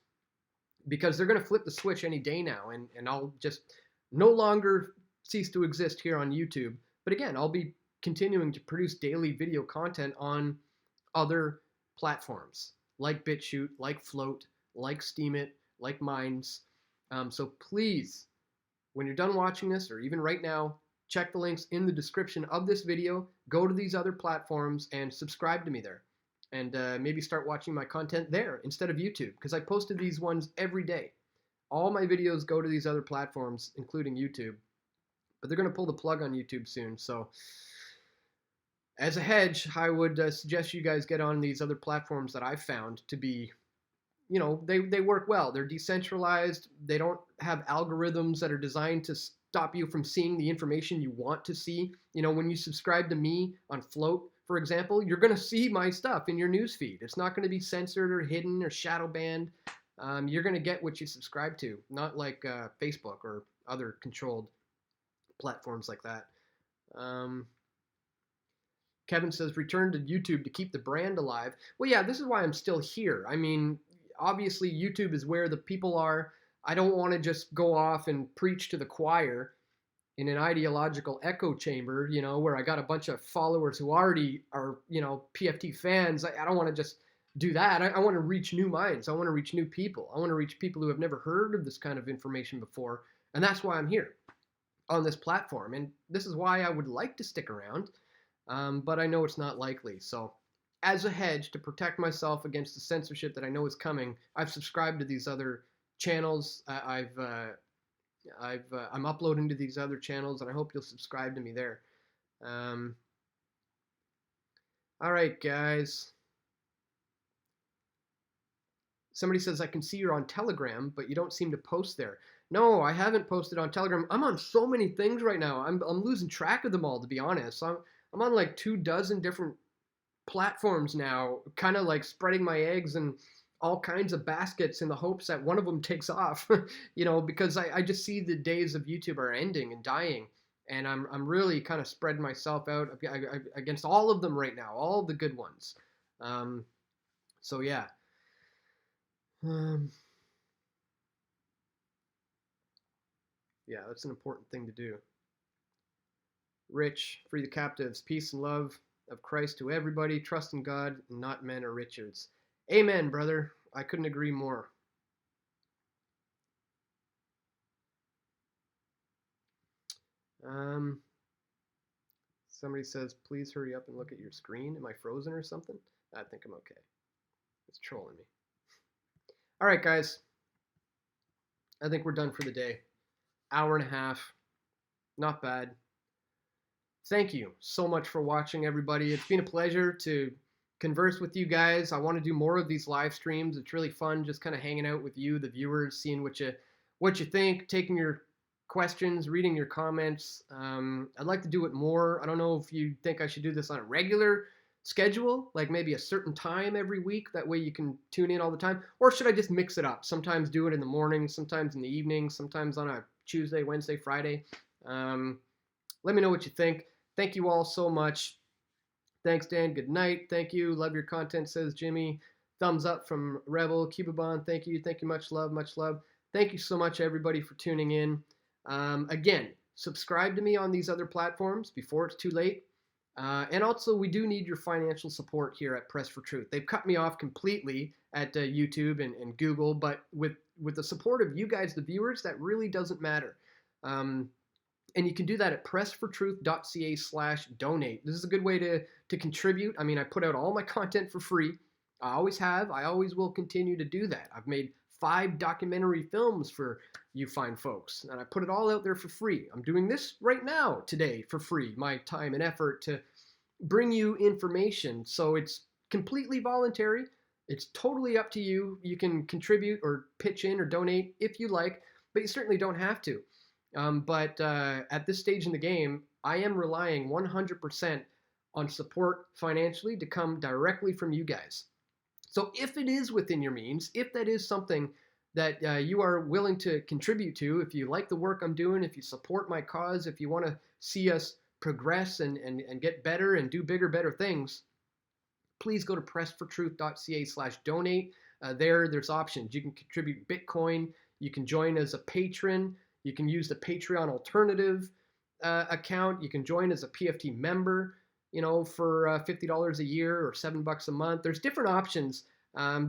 because they're going to flip the switch any day now, and I'll just no longer cease to exist here on YouTube. But again, I'll be continuing to produce daily video content on other platforms like BitChute, like Float, like Steemit, like Minds. So please, when you're done watching this, or even right now, check the links in the description of this video, go to these other platforms, and subscribe to me there. And maybe start watching my content there instead of YouTube, because I posted these ones every day. All my videos go to these other platforms, including YouTube. But they're going to pull the plug on YouTube soon. So as a hedge, I would suggest you guys get on these other platforms that I've found to be, you know, they work well. They're decentralized. They don't have algorithms that are designed to stop you from seeing the information you want to see. You know, when you subscribe to me on Float, for example, you're going to see my stuff in your newsfeed. It's not going to be censored or hidden or shadow banned. You're going to get what you subscribe to, not like Facebook or other controlled platforms like that. Kevin says, return to YouTube to keep the brand alive. Well, yeah, this is why I'm still here. I mean, obviously, YouTube is where the people are. I don't want to just go off and preach to the choir in an ideological echo chamber, you know, where I got a bunch of followers who already are, you know, PFT fans. I don't want to just do that. I want to reach new minds. I want to reach new people. I want to reach people who have never heard of this kind of information before. And that's why I'm here on this platform. And this is why I would like to stick around. but I know it's not likely. So as a hedge to protect myself against the censorship that I know is coming, I've subscribed to these other channels. I'm uploading to these other channels, and I hope you'll subscribe to me there. All right, guys. Somebody says, I can see you're on Telegram, but you don't seem to post there. No, I haven't posted on Telegram. I'm on so many things right now. I'm losing track of them all, to be honest. I'm on like 24 different platforms now, kind of like spreading my eggs in all kinds of baskets in the hopes that one of them takes off, because I just see the days of YouTube are ending and dying. And I'm really kind of spreading myself out against all of them right now, all the good ones. So yeah. Yeah, that's an important thing to do. Rich, free the captives, peace and love of Christ to everybody, trust in God, not men or riches. Amen, brother. I couldn't agree more. Somebody says, please hurry up and look at your screen. Am I frozen or something? I think I'm okay. It's trolling me. All right, guys. I think we're done for the day. Hour and a half. Not bad. Thank you so much for watching, everybody. It's been a pleasure to converse with you guys. I want to do more of these live streams. It's really fun just kind of hanging out with you, the viewers, seeing what you think, taking your questions, reading your comments. I'd like to do it more. I don't know if you think I should do this on a regular schedule, like maybe a certain time every week. That way you can tune in all the time. Or should I just mix it up? Sometimes do it in the morning, sometimes in the evening, sometimes on a Tuesday, Wednesday, Friday. Let me know what you think. Thank you all so much. Thanks, Dan. Good night. Thank you. Love your content, says Jimmy. Thumbs up from Rebel. Cubabon, thank you. Thank you. Much love. Much love. Thank you so much, everybody, for tuning in. Again, subscribe to me on these other platforms before it's too late. And also, we do need your financial support here at Press for Truth. They've cut me off completely at YouTube and Google, but with the support of you guys, the viewers, that really doesn't matter. And you can do that at pressfortruth.ca/donate. This is a good way to contribute. I mean, I put out all my content for free. I always have. I always will continue to do that. I've made 5 documentary films for you fine folks, and I put it all out there for free. I'm doing this right now, today, for free. My time and effort to bring you information. So it's completely voluntary. It's totally up to you. You can contribute or pitch in or donate if you like, but you certainly don't have to. But at this stage in the game, I am relying 100% on support financially to come directly from you guys. So if it is within your means, if that is something that you are willing to contribute to, if you like the work I'm doing, if you support my cause, if you want to see us progress and get better and do bigger, better things, please go to pressfortruth.ca/donate. There's options. You can contribute Bitcoin. You can join as a patron. You can use the Patreon alternative account. You can join as a PFT member, for $50 a year or $7 a month. There's different options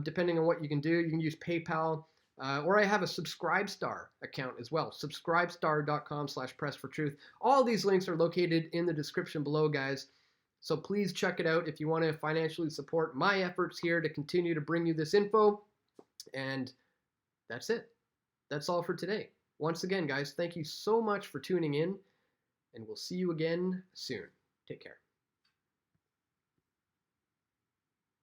depending on what you can do. You can use PayPal, or I have a Subscribestar account as well. Subscribestar.com/pressfortruth. All these links are located in the description below, guys. So please check it out if you want to financially support my efforts here to continue to bring you this info. And that's it. That's all for today. Once again, guys, thank you so much for tuning in, and we'll see you again soon. Take care.